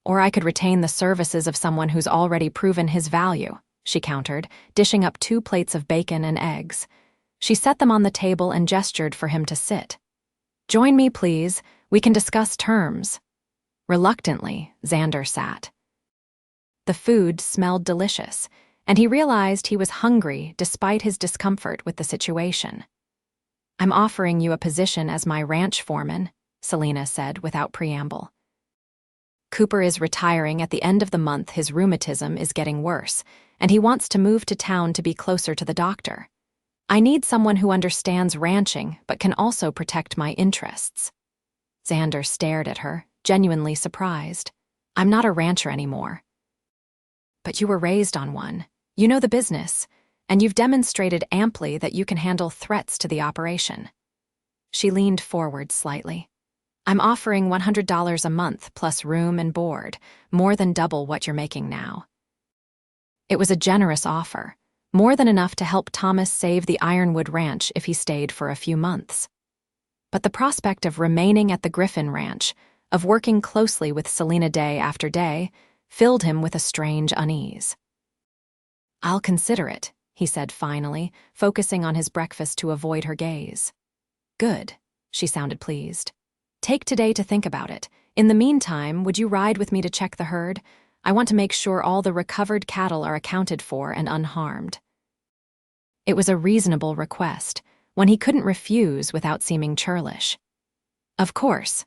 Or I could retain the services of someone who's already proven his value," she countered, dishing up 2 plates of bacon and eggs. She set them on the table and gestured for him to sit. "Join me, please. We can discuss terms." Reluctantly, Xander sat. The food smelled delicious, and he realized he was hungry despite his discomfort with the situation. "I'm offering you a position as my ranch foreman," Selena said without preamble. "Cooper is retiring at the end of the month. His rheumatism is getting worse, and he wants to move to town to be closer to the doctor. I need someone who understands ranching but can also protect my interests." Xander stared at her, genuinely surprised. "I'm not a rancher anymore." "But you were raised on one. You know the business, and you've demonstrated amply that you can handle threats to the operation." She leaned forward slightly. "I'm offering $100 a month plus room and board, more than double what you're making now." It was a generous offer, more than enough to help Thomas save the Ironwood Ranch if he stayed for a few months. But the prospect of remaining at the Griffin Ranch, of working closely with Selena day after day, filled him with a strange unease. "I'll consider it," he said finally, focusing on his breakfast to avoid her gaze. "Good," she sounded pleased. "Take today to think about it. In the meantime, would you ride with me to check the herd? I want to make sure all the recovered cattle are accounted for and unharmed." It was a reasonable request, one he couldn't refuse without seeming churlish. Of course.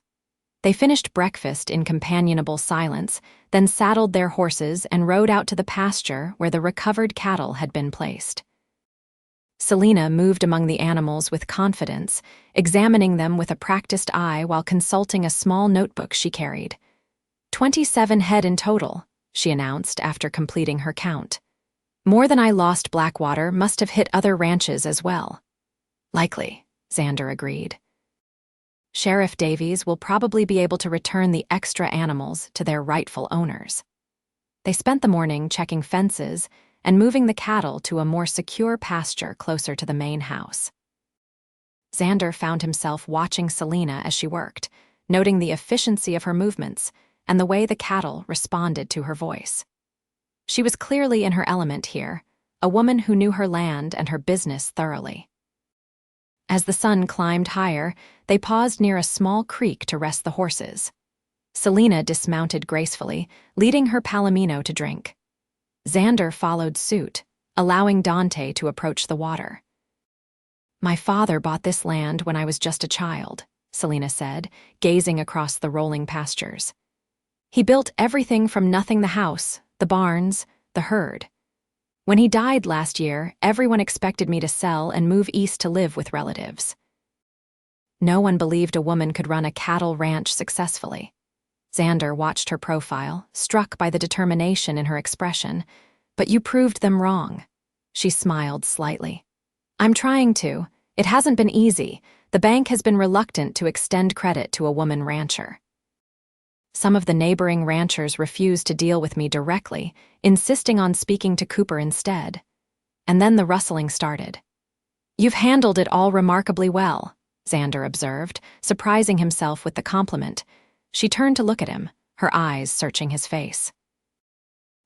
They finished breakfast in companionable silence, then saddled their horses and rode out to the pasture where the recovered cattle had been placed. Selena moved among the animals with confidence, examining them with a practiced eye while consulting a small notebook she carried. 27 head in total, she announced after completing her count. "More than I lost. Blackwater must have hit other ranches as well." "Likely," Xander agreed. "Sheriff Davies will probably be able to return the extra animals to their rightful owners." They spent the morning checking fences and moving the cattle to a more secure pasture closer to the main house. Xander found himself watching Selena as she worked, noting the efficiency of her movements and the way the cattle responded to her voice. She was clearly in her element here, a woman who knew her land and her business thoroughly. As the sun climbed higher, they paused near a small creek to rest the horses. Selena dismounted gracefully, leading her palomino to drink. Xander followed suit, allowing Dante to approach the water. "My father bought this land when I was just a child," Selena said, gazing across the rolling pastures. "He built everything from nothing: the house, the barns, the herd. When he died last year, everyone expected me to sell and move east to live with relatives. No one believed a woman could run a cattle ranch successfully." Xander watched her profile, struck by the determination in her expression. "But you proved them wrong." She smiled slightly. "I'm trying to. It hasn't been easy. The bank has been reluctant to extend credit to a woman rancher. Some of the neighboring ranchers refused to deal with me directly, insisting on speaking to Cooper instead. And then the rustling started." "You've handled it all remarkably well," Xander observed, surprising himself with the compliment. She turned to look at him, her eyes searching his face.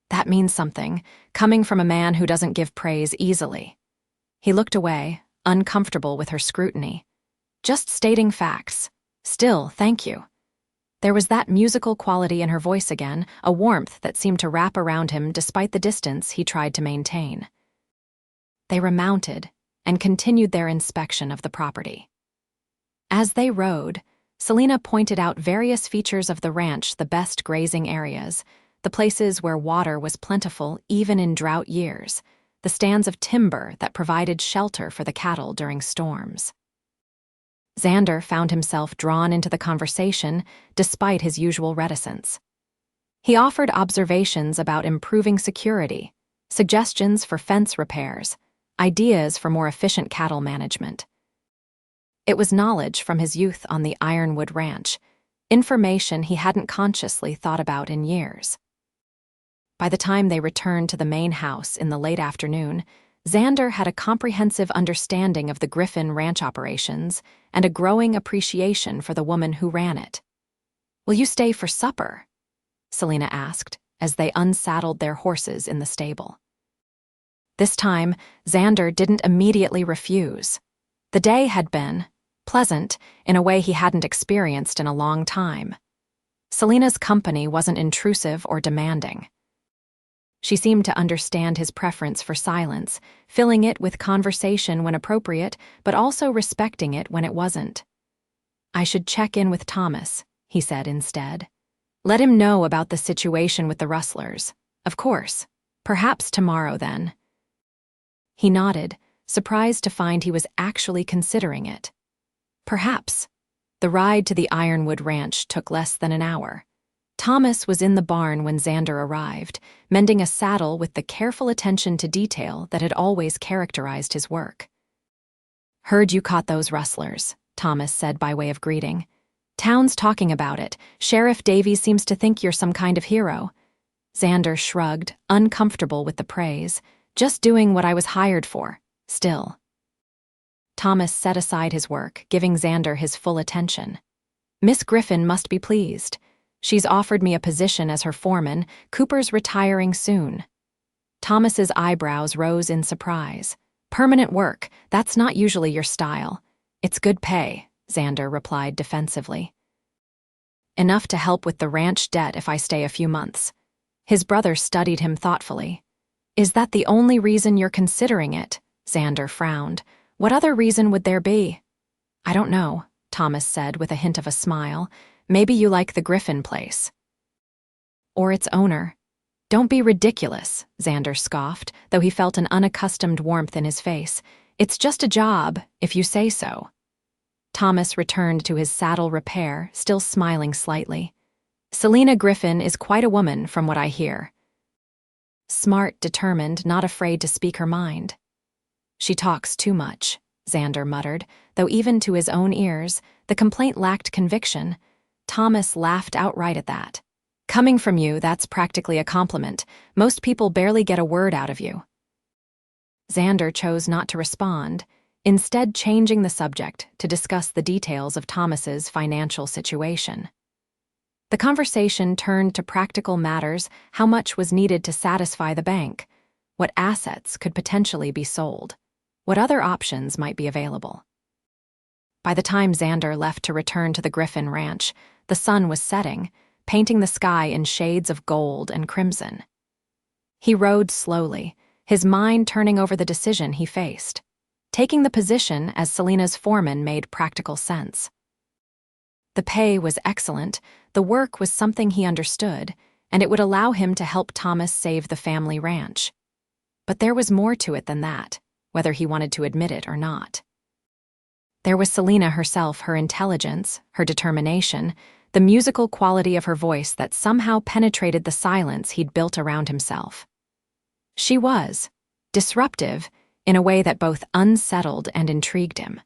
"That means something, coming from a man who doesn't give praise easily." He looked away, uncomfortable with her scrutiny. Just stating facts. Still, thank you. There was that musical quality in her voice again, a warmth that seemed to wrap around him despite the distance he tried to maintain. They remounted and continued their inspection of the property. As they rode, Selena pointed out various features of the ranch, the best grazing areas, the places where water was plentiful even in drought years, the stands of timber that provided shelter for the cattle during storms. Xander found himself drawn into the conversation despite his usual reticence. He offered observations about improving security, suggestions for fence repairs, ideas for more efficient cattle management. It was knowledge from his youth on the Ironwood Ranch, information he hadn't consciously thought about in years. By the time they returned to the main house in the late afternoon, Xander had a comprehensive understanding of the Griffin ranch operations and a growing appreciation for the woman who ran it. "Will you stay for supper?" Selena asked as they unsaddled their horses in the stable. This time, Xander didn't immediately refuse. The day had been pleasant in a way he hadn't experienced in a long time. Selena's company wasn't intrusive or demanding. She seemed to understand his preference for silence, filling it with conversation when appropriate, but also respecting it when it wasn't. "I should check in with Thomas," he said instead. "Let him know about the situation with the rustlers. Of course. Perhaps tomorrow, then." He nodded, surprised to find he was actually considering it. Perhaps. The ride to the Ironwood Ranch took less than an hour. Thomas was in the barn when Xander arrived, mending a saddle with the careful attention to detail that had always characterized his work. "Heard you caught those rustlers," Thomas said by way of greeting. "Town's talking about it. Sheriff Davies seems to think you're some kind of hero." Xander shrugged, uncomfortable with the praise. "Just doing what I was hired for. Still." Thomas set aside his work, giving Xander his full attention. "Miss Griffin must be pleased. She's offered me a position as her foreman. Cooper's retiring soon." Thomas's eyebrows rose in surprise. "Permanent work, that's not usually your style." "It's good pay," Xander replied defensively. "Enough to help with the ranch debt if I stay a few months." His brother studied him thoughtfully. "Is that the only reason you're considering it?" Xander frowned. "What other reason would there be?" "I don't know," Thomas said with a hint of a smile. "Maybe you like the Griffin place." "Or its owner." "Don't be ridiculous," Xander scoffed, though he felt an unaccustomed warmth in his face. "It's just a job, if you say so." Thomas returned to his saddle repair, still smiling slightly. "Selena Griffin is quite a woman, from what I hear. Smart, determined, not afraid to speak her mind." "She talks too much," Xander muttered, though even to his own ears, the complaint lacked conviction. Thomas laughed outright at that. "Coming from you, that's practically a compliment. Most people barely get a word out of you." Xander chose not to respond, instead changing the subject to discuss the details of Thomas's financial situation. The conversation turned to practical matters: how much was needed to satisfy the bank, what assets could potentially be sold, what other options might be available. By the time Xander left to return to the Griffin Ranch, the sun was setting, painting the sky in shades of gold and crimson. He rode slowly, his mind turning over the decision he faced. Taking the position as Selena's foreman made practical sense. The pay was excellent, the work was something he understood, and it would allow him to help Thomas save the family ranch. But there was more to it than that, whether he wanted to admit it or not. There was Selena herself, her intelligence, her determination, the musical quality of her voice that somehow penetrated the silence he'd built around himself. She was disruptive in a way that both unsettled and intrigued him.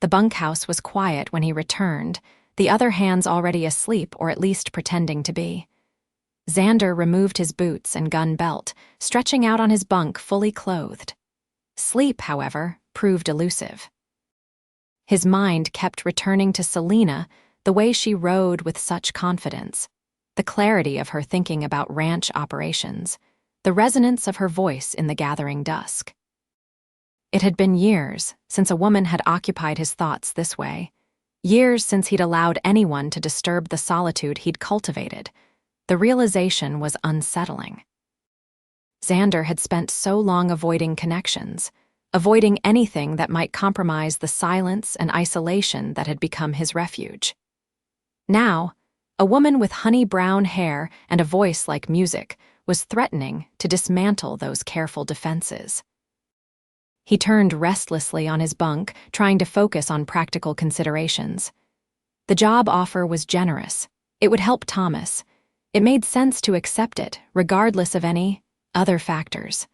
The bunkhouse was quiet when he returned, the other hands already asleep or at least pretending to be. Xander removed his boots and gun belt, stretching out on his bunk fully clothed. Sleep, however, proved elusive. His mind kept returning to Selena, the way she rode with such confidence, the clarity of her thinking about ranch operations, the resonance of her voice in the gathering dusk. It had been years since a woman had occupied his thoughts this way. Years since he'd allowed anyone to disturb the solitude he'd cultivated. The realization was unsettling. Xander had spent so long avoiding connections, avoiding anything that might compromise the silence and isolation that had become his refuge. Now, a woman with honey-brown hair and a voice like music was threatening to dismantle those careful defenses. He turned restlessly on his bunk, trying to focus on practical considerations. The job offer was generous. It would help Thomas. It made sense to accept it, regardless of any other factors.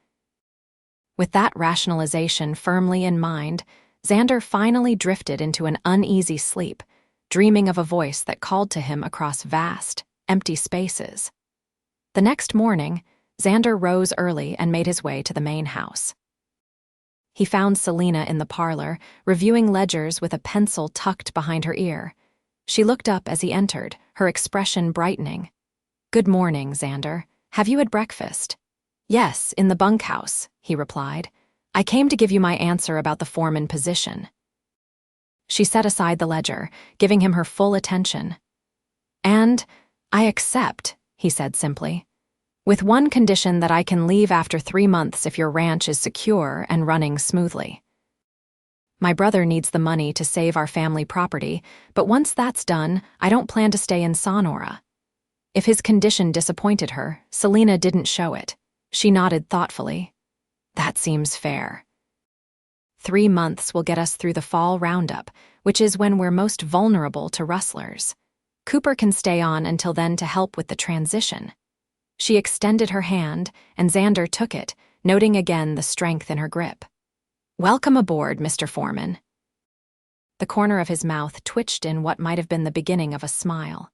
With that rationalization firmly in mind, Xander finally drifted into an uneasy sleep, dreaming of a voice that called to him across vast, empty spaces. The next morning, Xander rose early and made his way to the main house. He found Selena in the parlor, reviewing ledgers with a pencil tucked behind her ear. She looked up as he entered, her expression brightening. "Good morning, Xander. Have you had breakfast?" "Yes, in the bunkhouse," he replied. "I came to give you my answer about the foreman position." She set aside the ledger, giving him her full attention. "And I accept," he said simply. "With one condition, that I can leave after 3 months if your ranch is secure and running smoothly. My brother needs the money to save our family property, but once that's done, I don't plan to stay in Sonora." If his condition disappointed her, Selena didn't show it. She nodded thoughtfully. "That seems fair. 3 months will get us through the fall roundup, which is when we're most vulnerable to rustlers. Cooper can stay on until then to help with the transition." She extended her hand, and Xander took it, noting again the strength in her grip. "Welcome aboard, Mr. Foreman." The corner of his mouth twitched in what might have been the beginning of a smile.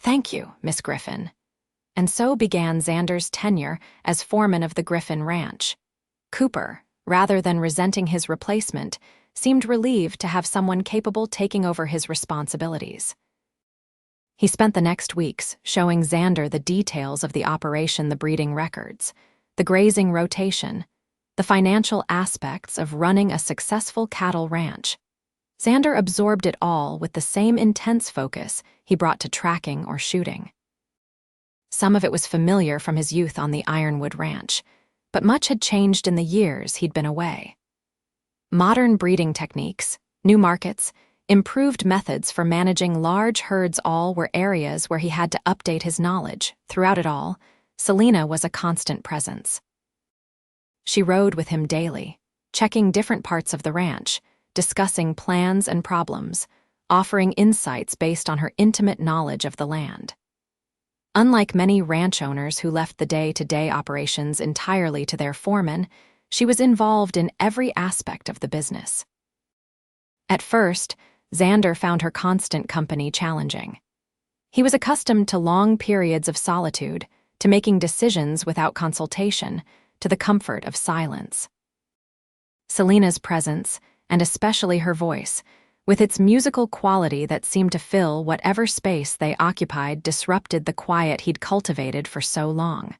"Thank you, Miss Griffin." And so began Xander's tenure as foreman of the Griffin Ranch. Cooper, rather than resenting his replacement, seemed relieved to have someone capable taking over his responsibilities. He spent the next weeks showing Xander the details of the operation, the breeding records, the grazing rotation, the financial aspects of running a successful cattle ranch. Xander absorbed it all with the same intense focus he brought to tracking or shooting. Some of it was familiar from his youth on the Ironwood Ranch, but much had changed in the years he'd been away. Modern breeding techniques, new markets, improved methods for managing large herds all were areas where he had to update his knowledge. Throughout it all, Selena was a constant presence. She rode with him daily, checking different parts of the ranch, discussing plans and problems, offering insights based on her intimate knowledge of the land. Unlike many ranch owners who left the day-to-day operations entirely to their foreman, she was involved in every aspect of the business. At first, Xander found her constant company challenging. He was accustomed to long periods of solitude, to making decisions without consultation, to the comfort of silence. Selena's presence, and especially her voice, with its musical quality that seemed to fill whatever space they occupied, disrupted the quiet he'd cultivated for so long.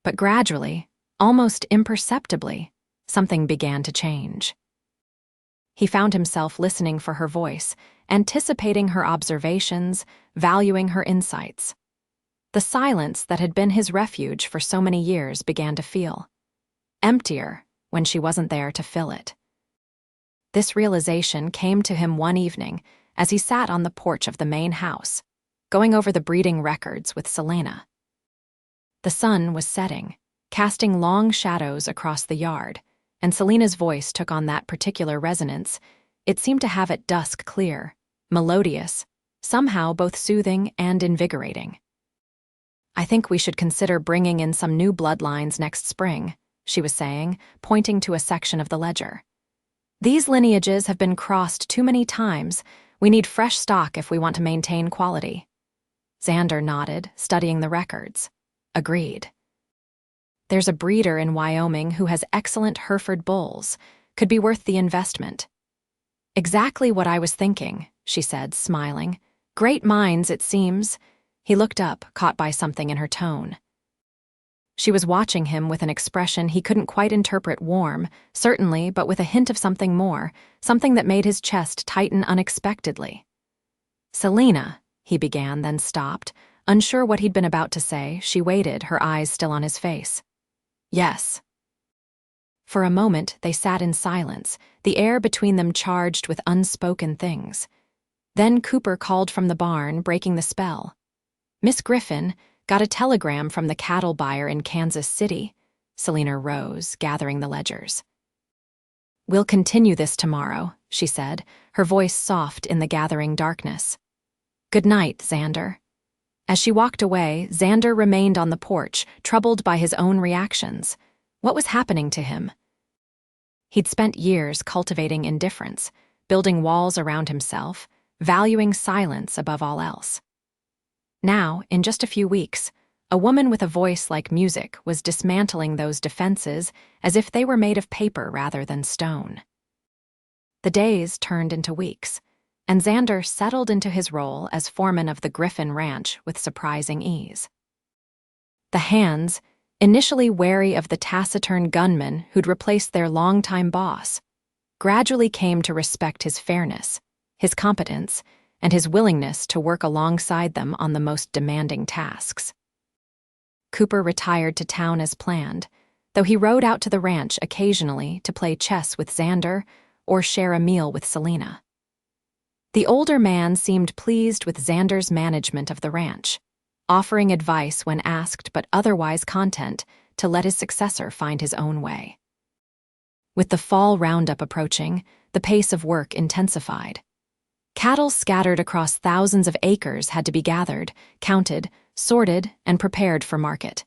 But gradually, almost imperceptibly, something began to change. He found himself listening for her voice, anticipating her observations, valuing her insights. The silence that had been his refuge for so many years began to feel emptier when she wasn't there to fill it. This realization came to him one evening as he sat on the porch of the main house, going over the breeding records with Selena. The sun was setting, casting long shadows across the yard, and Selena's voice took on that particular resonance. It seemed to have it dusk clear, melodious, somehow both soothing and invigorating. "I think we should consider bringing in some new bloodlines next spring," she was saying, pointing to a section of the ledger. "These lineages have been crossed too many times. We need fresh stock if we want to maintain quality." Xander nodded, studying the records. "Agreed. There's a breeder in Wyoming who has excellent Hereford bulls. Could be worth the investment." "Exactly what I was thinking," she said, smiling. "Great minds, it seems." He looked up, caught by something in her tone. She was watching him with an expression he couldn't quite interpret, warm, certainly, but with a hint of something more, something that made his chest tighten unexpectedly. "Selena," he began, then stopped. Unsure what he'd been about to say, she waited, her eyes still on his face. "Yes." For a moment, they sat in silence, the air between them charged with unspoken things. Then Cooper called from the barn, breaking the spell. "Miss Griffin, got a telegram from the cattle buyer in Kansas City." Selena rose, gathering the ledgers. "We'll continue this tomorrow," she said, her voice soft in the gathering darkness. "Good night, Xander." As she walked away, Xander remained on the porch, troubled by his own reactions. What was happening to him? He'd spent years cultivating indifference, building walls around himself, valuing silence above all else. Now, in just a few weeks, a woman with a voice like music was dismantling those defenses as if they were made of paper rather than stone. The days turned into weeks, and Xander settled into his role as foreman of the Griffin Ranch with surprising ease. The hands, initially wary of the taciturn gunman who'd replaced their longtime boss, gradually came to respect his fairness, his competence, and his willingness to work alongside them on the most demanding tasks. Cooper retired to town as planned, though he rode out to the ranch occasionally to play chess with Xander or share a meal with Selena. The older man seemed pleased with Xander's management of the ranch, offering advice when asked but otherwise content to let his successor find his own way. With the fall roundup approaching, the pace of work intensified. Cattle scattered across thousands of acres had to be gathered, counted, sorted, and prepared for market.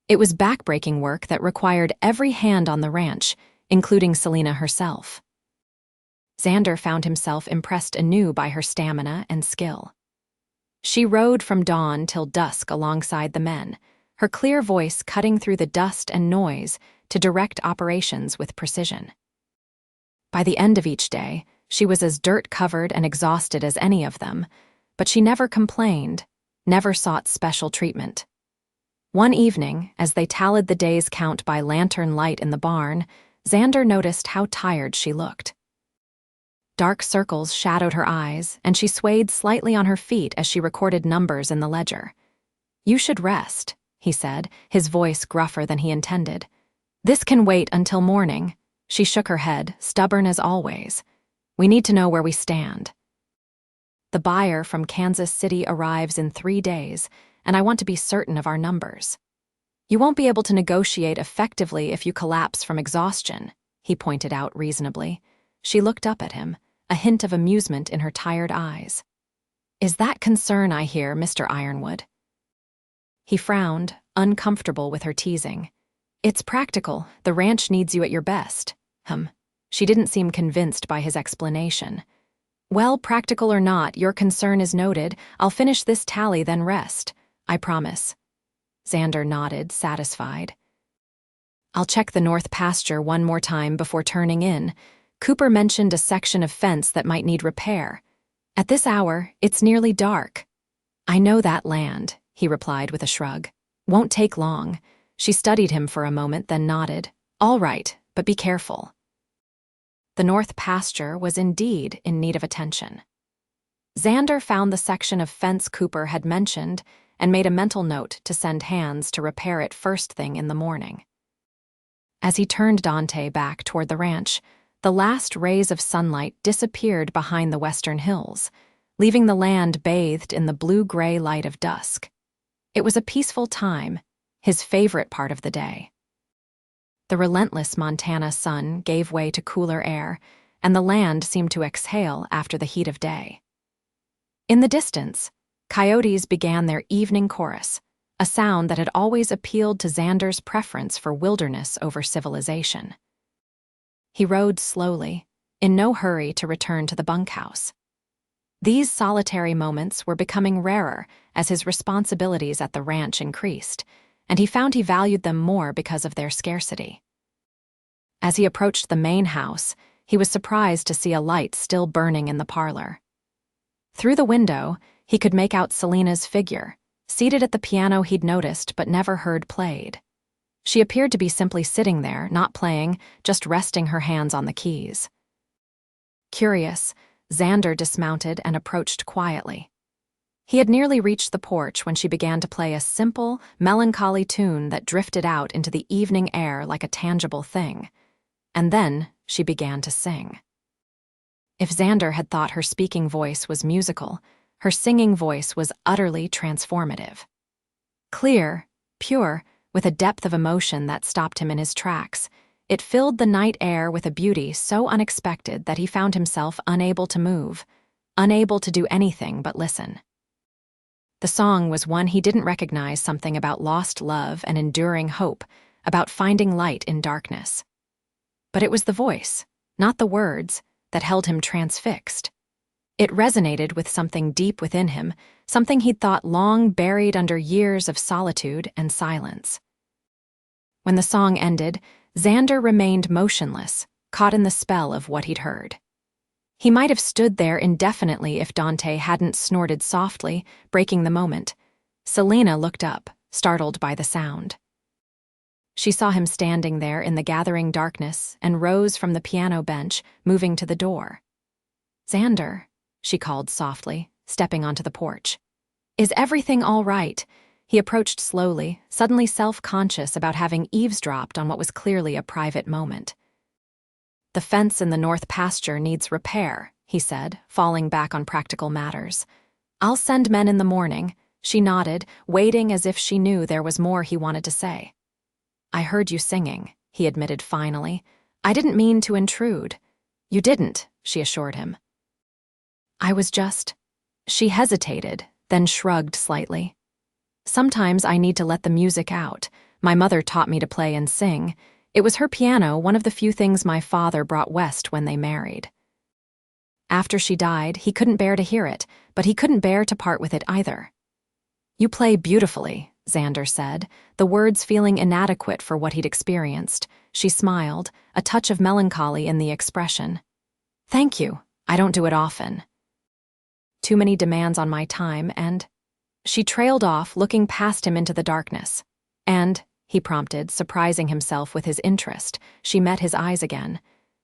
It was backbreaking work that required every hand on the ranch, including Selena herself. Xander found himself impressed anew by her stamina and skill. She rode from dawn till dusk alongside the men, her clear voice cutting through the dust and noise to direct operations with precision. By the end of each day, she was as dirt-covered and exhausted as any of them, but she never complained, never sought special treatment. One evening, as they tallied the day's count by lantern light in the barn, Xander noticed how tired she looked. Dark circles shadowed her eyes, and she swayed slightly on her feet as she recorded numbers in the ledger. "You should rest," he said, his voice gruffer than he intended. "This can wait until morning." She shook her head, stubborn as always. "We need to know where we stand. The buyer from Kansas City arrives in 3 days, and I want to be certain of our numbers." "You won't be able to negotiate effectively if you collapse from exhaustion," he pointed out reasonably. She looked up at him, a hint of amusement in her tired eyes. "Is that concern I hear, Mr. Ironwood?" He frowned, uncomfortable with her teasing. "It's practical. The ranch needs you at your best." She didn't seem convinced by his explanation. "Well, practical or not, your concern is noted. I'll finish this tally, then rest. I promise." Xander nodded, satisfied. "I'll check the north pasture one more time before turning in. Cooper mentioned a section of fence that might need repair. At this hour, it's nearly dark." "I know that land," he replied with a shrug. "Won't take long." She studied him for a moment, then nodded. "All right, but be careful." The north pasture was indeed in need of attention. Xander found the section of fence Cooper had mentioned and made a mental note to send hands to repair it first thing in the morning. As he turned Dante back toward the ranch, the last rays of sunlight disappeared behind the western hills, leaving the land bathed in the blue-gray light of dusk. It was a peaceful time, his favorite part of the day. The relentless Montana sun gave way to cooler air, and the land seemed to exhale after the heat of day. In the distance, coyotes began their evening chorus, a sound that had always appealed to Xander's preference for wilderness over civilization. He rode slowly, in no hurry to return to the bunkhouse. These solitary moments were becoming rarer as his responsibilities at the ranch increased, and he found he valued them more because of their scarcity. As he approached the main house, he was surprised to see a light still burning in the parlor. Through the window, he could make out Selena's figure, seated at the piano he'd noticed but never heard played. She appeared to be simply sitting there, not playing, just resting her hands on the keys. Curious, Xander dismounted and approached quietly. He had nearly reached the porch when she began to play a simple, melancholy tune that drifted out into the evening air like a tangible thing. And then she began to sing. If Xander had thought her speaking voice was musical, her singing voice was utterly transformative. Clear, pure, with a depth of emotion that stopped him in his tracks, it filled the night air with a beauty so unexpected that he found himself unable to move, unable to do anything but listen. The song was one he didn't recognize, something about lost love and enduring hope, about finding light in darkness. But it was the voice, not the words, that held him transfixed. It resonated with something deep within him, something he'd thought long buried under years of solitude and silence. When the song ended, Xander remained motionless, caught in the spell of what he'd heard. He might have stood there indefinitely if Dante hadn't snorted softly, breaking the moment. Selena looked up, startled by the sound. She saw him standing there in the gathering darkness and rose from the piano bench, moving to the door. "Xander," she called softly, stepping onto the porch. "Is everything all right?" He approached slowly, suddenly self-conscious about having eavesdropped on what was clearly a private moment. "The fence in the north pasture needs repair," he said, falling back on practical matters. "I'll send men in the morning." She nodded, waiting as if she knew there was more he wanted to say. "I heard you singing," he admitted finally. "I didn't mean to intrude." "You didn't," she assured him. "I was just—" She hesitated, then shrugged slightly. "Sometimes I need to let the music out. My mother taught me to play and sing. It was her piano, one of the few things my father brought west when they married. After she died, he couldn't bear to hear it, but he couldn't bear to part with it either." "You play beautifully," Xander said, the words feeling inadequate for what he'd experienced. She smiled, a touch of melancholy in the expression. "Thank you. I don't do it often. Too many demands on my time and—" She trailed off, looking past him into the darkness. "And," he prompted, surprising himself with his interest. She met his eyes again.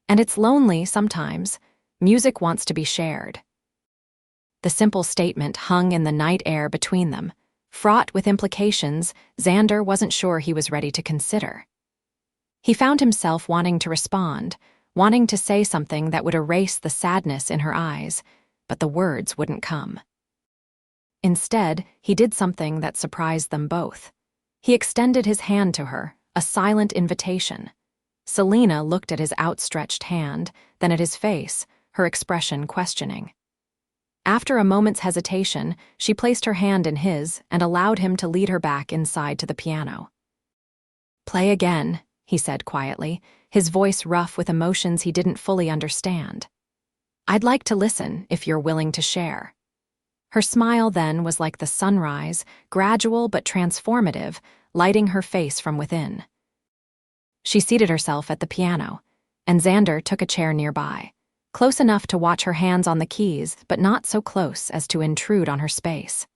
"And it's lonely sometimes. Music wants to be shared." The simple statement hung in the night air between them, fraught with implications Xander wasn't sure he was ready to consider. He found himself wanting to respond, wanting to say something that would erase the sadness in her eyes, but the words wouldn't come. Instead, he did something that surprised them both. He extended his hand to her, a silent invitation. Selena looked at his outstretched hand, then at his face, her expression questioning. After a moment's hesitation, she placed her hand in his and allowed him to lead her back inside to the piano. "Play again," he said quietly, his voice rough with emotions he didn't fully understand. "I'd like to listen if you're willing to share." Her smile then was like the sunrise, gradual but transformative, lighting her face from within. She seated herself at the piano, and Xander took a chair nearby, close enough to watch her hands on the keys, but not so close as to intrude on her space.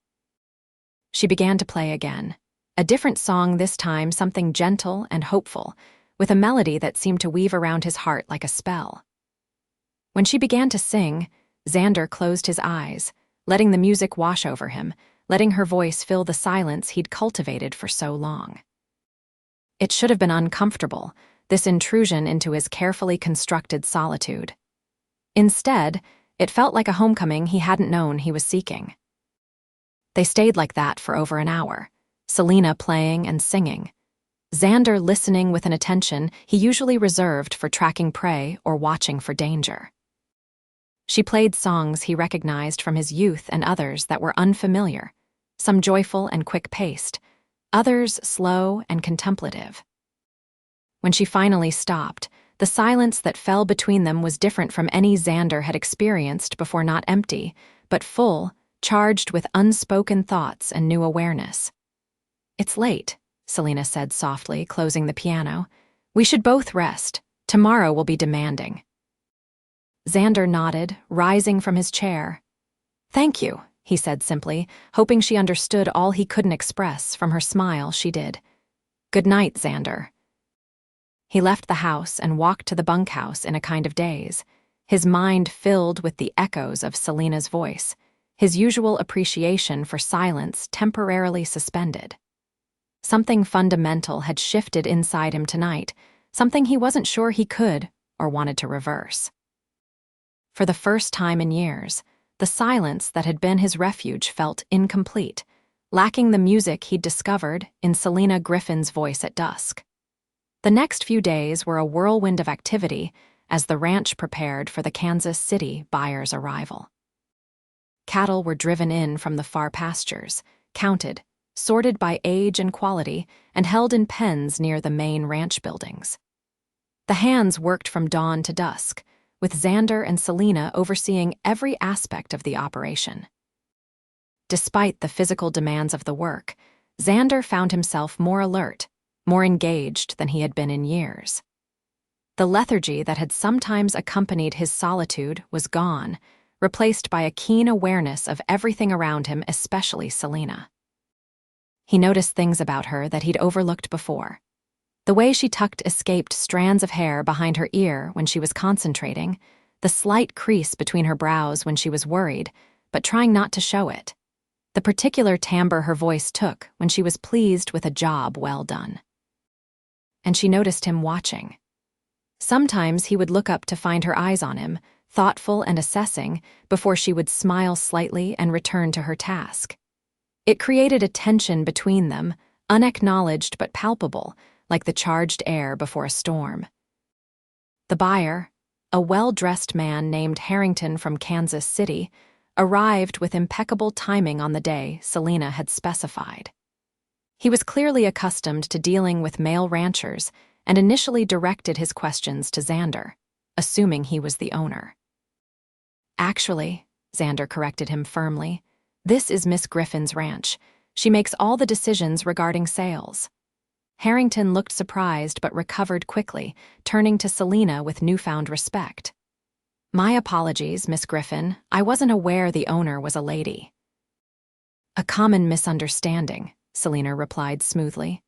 She began to play again, a different song this time, something gentle and hopeful, with a melody that seemed to weave around his heart like a spell. When she began to sing, Xander closed his eyes, letting the music wash over him, letting her voice fill the silence he'd cultivated for so long. It should have been uncomfortable, this intrusion into his carefully constructed solitude. Instead, it felt like a homecoming he hadn't known he was seeking. They stayed like that for over an hour, Selena playing and singing, Xander listening with an attention he usually reserved for tracking prey or watching for danger. She played songs he recognized from his youth and others that were unfamiliar, some joyful and quick-paced, others slow and contemplative. When she finally stopped, the silence that fell between them was different from any Xander had experienced before, not empty, but full, charged with unspoken thoughts and new awareness. "It's late," Selena said softly, closing the piano. "We should both rest. Tomorrow will be demanding." Xander nodded, rising from his chair. "Thank you," he said simply, hoping she understood all he couldn't express. From her smile, she did. "Good night, Xander." He left the house and walked to the bunkhouse in a kind of daze, his mind filled with the echoes of Selena's voice, his usual appreciation for silence temporarily suspended. Something fundamental had shifted inside him tonight, something he wasn't sure he could or wanted to reverse. For the first time in years, the silence that had been his refuge felt incomplete, lacking the music he'd discovered in Selena Griffin's voice at dusk. The next few days were a whirlwind of activity as the ranch prepared for the Kansas City buyer's arrival. Cattle were driven in from the far pastures, counted, sorted by age and quality, and held in pens near the main ranch buildings. The hands worked from dawn to dusk, with Xander and Selena overseeing every aspect of the operation. Despite the physical demands of the work, Xander found himself more alert, more engaged than he had been in years. The lethargy that had sometimes accompanied his solitude was gone, replaced by a keen awareness of everything around him, especially Selena. He noticed things about her that he'd overlooked before. The way she tucked escaped strands of hair behind her ear when she was concentrating, the slight crease between her brows when she was worried, but trying not to show it. The particular timbre her voice took when she was pleased with a job well done. And she noticed him watching. Sometimes he would look up to find her eyes on him, thoughtful and assessing, before she would smile slightly and return to her task. It created a tension between them, unacknowledged but palpable, like the charged air before a storm. The buyer, a well-dressed man named Harrington from Kansas City, arrived with impeccable timing on the day Selena had specified. He was clearly accustomed to dealing with male ranchers and initially directed his questions to Xander, assuming he was the owner. "Actually," Xander corrected him firmly, "this is Miss Griffin's ranch. She makes all the decisions regarding sales." Harrington looked surprised but recovered quickly, turning to Selena with newfound respect. "My apologies, Miss Griffin. I wasn't aware the owner was a lady." "A common misunderstanding," Selena replied smoothly.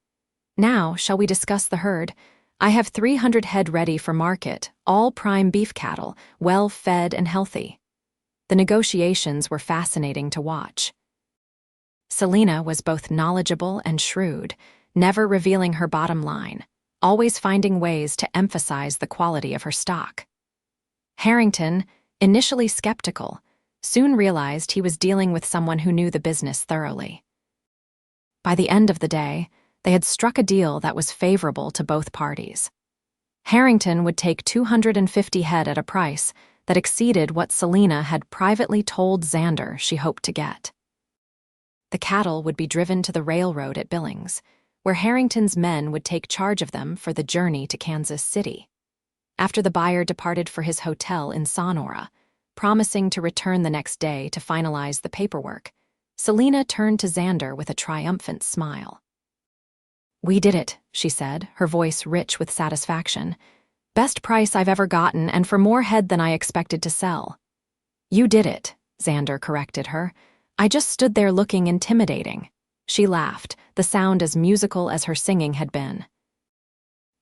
"Now, shall we discuss the herd? I have 300 head ready for market, all prime beef cattle, well fed and healthy." The negotiations were fascinating to watch. Selena was both knowledgeable and shrewd, never revealing her bottom line, always finding ways to emphasize the quality of her stock. Harrington, initially skeptical, soon realized he was dealing with someone who knew the business thoroughly. By the end of the day, they had struck a deal that was favorable to both parties. Harrington would take 250 head at a price that exceeded what Selena had privately told Xander she hoped to get. The cattle would be driven to the railroad at Billings, where Harrington's men would take charge of them for the journey to Kansas City. After the buyer departed for his hotel in Sonora, promising to return the next day to finalize the paperwork, Selena turned to Xander with a triumphant smile. "We did it," she said, her voice rich with satisfaction. "Best price I've ever gotten and for more head than I expected to sell." "You did it," Xander corrected her. "I just stood there looking intimidating." She laughed, the sound as musical as her singing had been.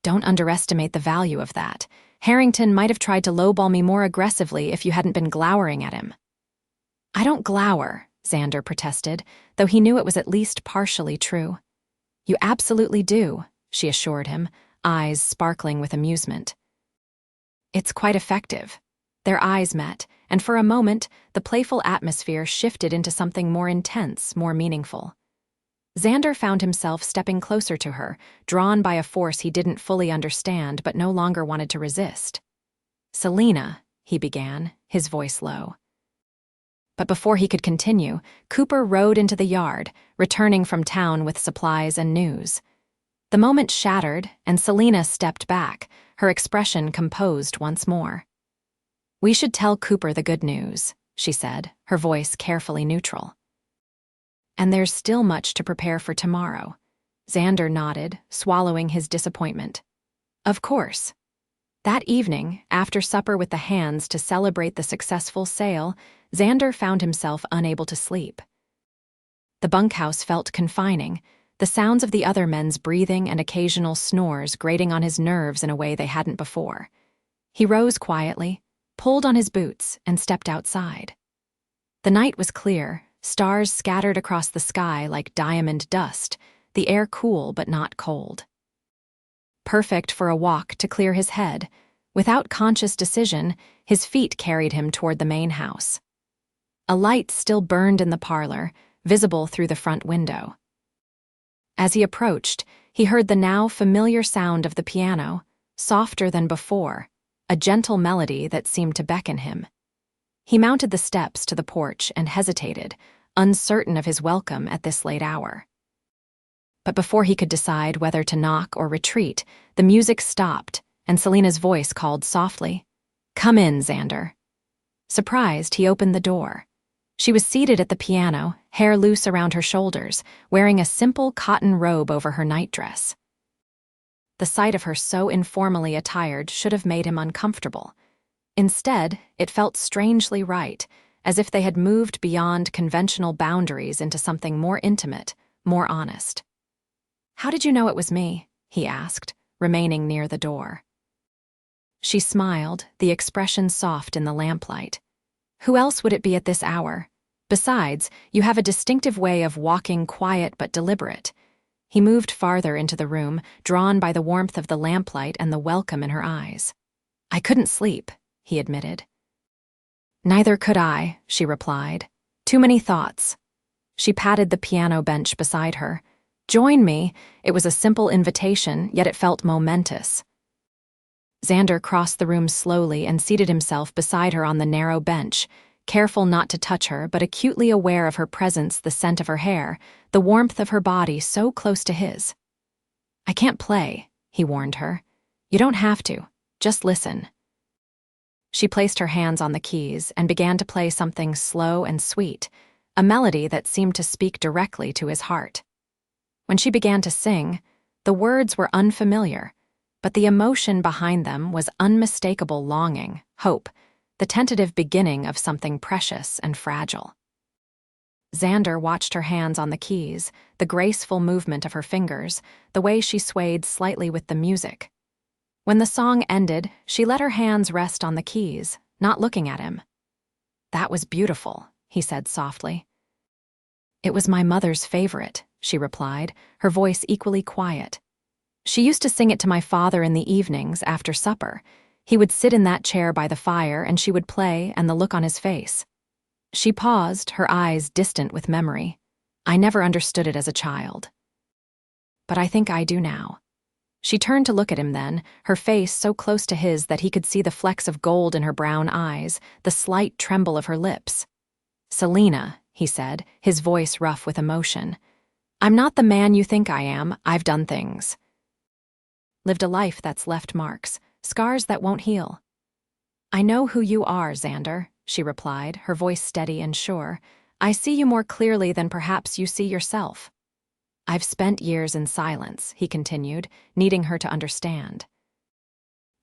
"Don't underestimate the value of that. Harrington might have tried to lowball me more aggressively if you hadn't been glowering at him." "I don't glower," Xander protested, though he knew it was at least partially true. "You absolutely do," she assured him, eyes sparkling with amusement. "It's quite effective." Their eyes met, and for a moment, the playful atmosphere shifted into something more intense, more meaningful. Xander found himself stepping closer to her, drawn by a force he didn't fully understand but no longer wanted to resist. "Selena," he began, his voice low. But before he could continue, Cooper rode into the yard, returning from town with supplies and news. The moment shattered, and Selena stepped back, her expression composed once more. "We should tell Cooper the good news," she said, her voice carefully neutral. "And there's still much to prepare for tomorrow." Xander nodded, swallowing his disappointment. "Of course." That evening, after supper with the hands to celebrate the successful sale, Xander found himself unable to sleep. The bunkhouse felt confining, the sounds of the other men's breathing and occasional snores grating on his nerves in a way they hadn't before. He rose quietly, pulled on his boots, and stepped outside. The night was clear, stars scattered across the sky like diamond dust, the air cool but not cold. Perfect for a walk to clear his head. Without conscious decision, his feet carried him toward the main house. A light still burned in the parlor, visible through the front window. As he approached, he heard the now familiar sound of the piano, softer than before, a gentle melody that seemed to beckon him. He mounted the steps to the porch and hesitated, uncertain of his welcome at this late hour. But before he could decide whether to knock or retreat, the music stopped, and Selena's voice called softly, "Come in, Xander." Surprised, he opened the door. She was seated at the piano, hair loose around her shoulders, wearing a simple cotton robe over her nightdress. The sight of her so informally attired should have made him uncomfortable. Instead, it felt strangely right, as if they had moved beyond conventional boundaries into something more intimate, more honest. "How did you know it was me?" he asked, remaining near the door. She smiled, the expression soft in the lamplight. "Who else would it be at this hour? Besides, you have a distinctive way of walking quiet but deliberate." He moved farther into the room, drawn by the warmth of the lamplight and the welcome in her eyes. "I couldn't sleep," he admitted. "Neither could I," she replied. "Too many thoughts." She patted the piano bench beside her. "Join me." It was a simple invitation, yet it felt momentous. Xander crossed the room slowly and seated himself beside her on the narrow bench, careful not to touch her but acutely aware of her presence, the scent of her hair, the warmth of her body so close to his. "I can't play," he warned her. "You don't have to. Just listen." She placed her hands on the keys and began to play something slow and sweet, a melody that seemed to speak directly to his heart. When she began to sing, the words were unfamiliar, but the emotion behind them was unmistakable longing, hope, the tentative beginning of something precious and fragile. Xander watched her hands on the keys, the graceful movement of her fingers, the way she swayed slightly with the music. When the song ended, she let her hands rest on the keys, not looking at him. "That was beautiful," he said softly. "It was my mother's favorite," she replied, her voice equally quiet. "She used to sing it to my father in the evenings after supper. He would sit in that chair by the fire and she would play, and the look on his face." She paused, her eyes distant with memory. "I never understood it as a child. But I think I do now." She turned to look at him then, her face so close to his that he could see the flecks of gold in her brown eyes, the slight tremble of her lips. "Selena," he said, his voice rough with emotion. "I'm not the man you think I am. I've done things. Lived a life that's left marks, scars that won't heal." "I know who you are, Xander," she replied, her voice steady and sure. "I see you more clearly than perhaps you see yourself." "I've spent years in silence," he continued, needing her to understand.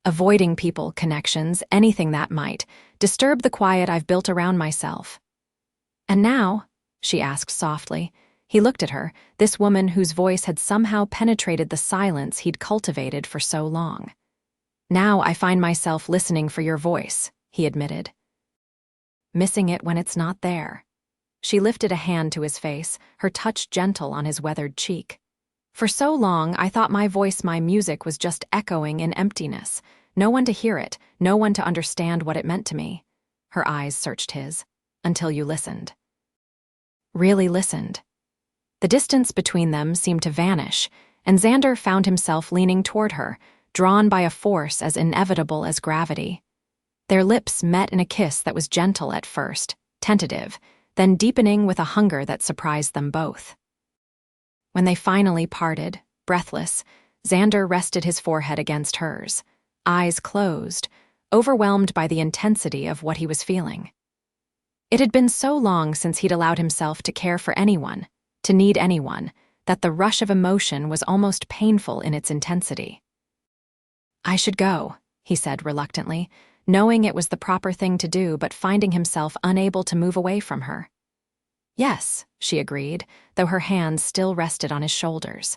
"Avoiding people, connections, anything that might disturb the quiet I've built around myself." "And now?" she asked softly. He looked at her, this woman whose voice had somehow penetrated the silence he'd cultivated for so long. "Now I find myself listening for your voice," he admitted. "Missing it when it's not there." She lifted a hand to his face, her touch gentle on his weathered cheek. "For so long, I thought my voice, my music, was just echoing in emptiness. No one to hear it, no one to understand what it meant to me." Her eyes searched his. "Until you listened." Really listened. The distance between them seemed to vanish, and Xander found himself leaning toward her, drawn by a force as inevitable as gravity. Their lips met in a kiss that was gentle at first, tentative, then deepening with a hunger that surprised them both. When they finally parted, breathless, Xander rested his forehead against hers, eyes closed, overwhelmed by the intensity of what he was feeling. It had been so long since he'd allowed himself to care for anyone, to need anyone, that the rush of emotion was almost painful in its intensity. "I should go," he said reluctantly, knowing it was the proper thing to do but finding himself unable to move away from her. Yes, she agreed, though her hands still rested on his shoulders.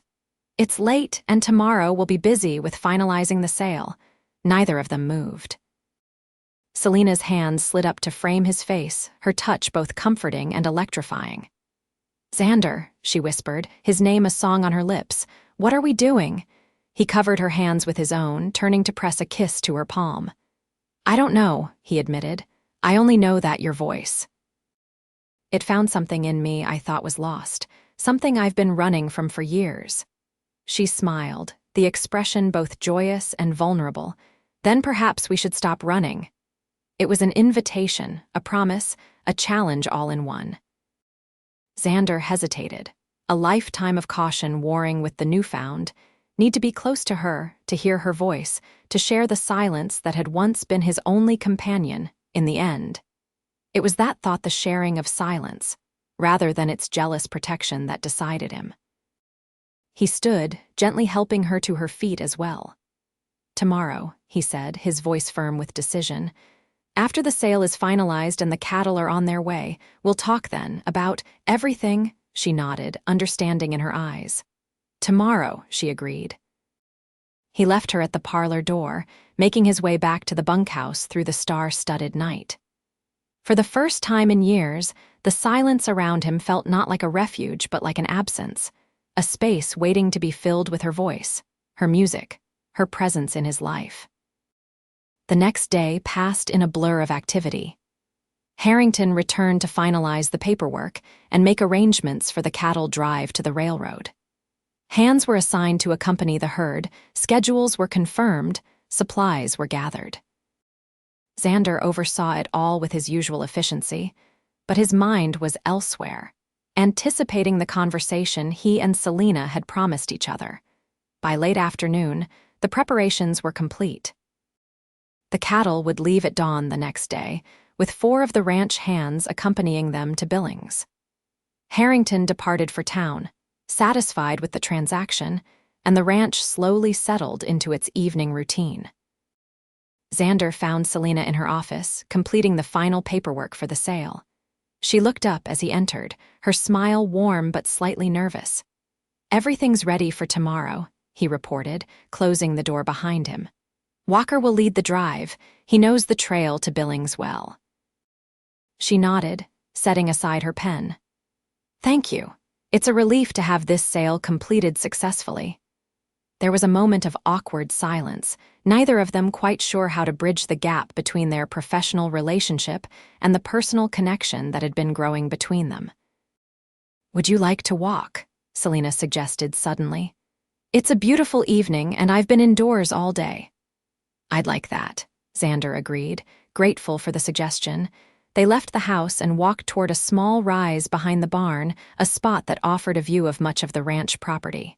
It's late, and tomorrow we'll be busy with finalizing the sale. Neither of them moved. Selena's hands slid up to frame his face, her touch both comforting and electrifying. Xander, she whispered, his name a song on her lips. What are we doing? He covered her hands with his own, turning to press a kiss to her palm. I don't know, he admitted. I only know that your voice. It found something in me I thought was lost, something I've been running from for years. She smiled, the expression both joyous and vulnerable. Then perhaps we should stop running. It was an invitation, a promise, a challenge all in one. Xander hesitated, a lifetime of caution warring with the newfound need to be close to her, to hear her voice, to share the silence that had once been his only companion, in the end. It was that thought, the sharing of silence, rather than its jealous protection, that decided him. He stood, gently helping her to her feet as well. Tomorrow, he said, his voice firm with decision. After the sale is finalized and the cattle are on their way, we'll talk then about everything, she nodded, understanding in her eyes. Tomorrow, she agreed. He left her at the parlor door, making his way back to the bunkhouse through the star-studded night. For the first time in years, the silence around him felt not like a refuge but like an absence, a space waiting to be filled with her voice, her music, her presence in his life. The next day passed in a blur of activity. Harrington returned to finalize the paperwork and make arrangements for the cattle drive to the railroad. Hands were assigned to accompany the herd, schedules were confirmed, supplies were gathered. Xander oversaw it all with his usual efficiency, but his mind was elsewhere, anticipating the conversation he and Selena had promised each other. By late afternoon, the preparations were complete. The cattle would leave at dawn the next day, with 4 of the ranch hands accompanying them to Billings. Harrington departed for town, satisfied with the transaction, and the ranch slowly settled into its evening routine. Xander found Selena in her office, completing the final paperwork for the sale. She looked up as he entered, her smile warm but slightly nervous. Everything's ready for tomorrow, he reported, closing the door behind him. Walker will lead the drive. He knows the trail to Billings well. She nodded, setting aside her pen. Thank you. It's a relief to have this sale completed successfully. There was a moment of awkward silence, neither of them quite sure how to bridge the gap between their professional relationship and the personal connection that had been growing between them. Would you like to walk? Selena suggested suddenly. It's a beautiful evening and I've been indoors all day. I'd like that, Xander agreed, grateful for the suggestion. They left the house and walked toward a small rise behind the barn, a spot that offered a view of much of the ranch property.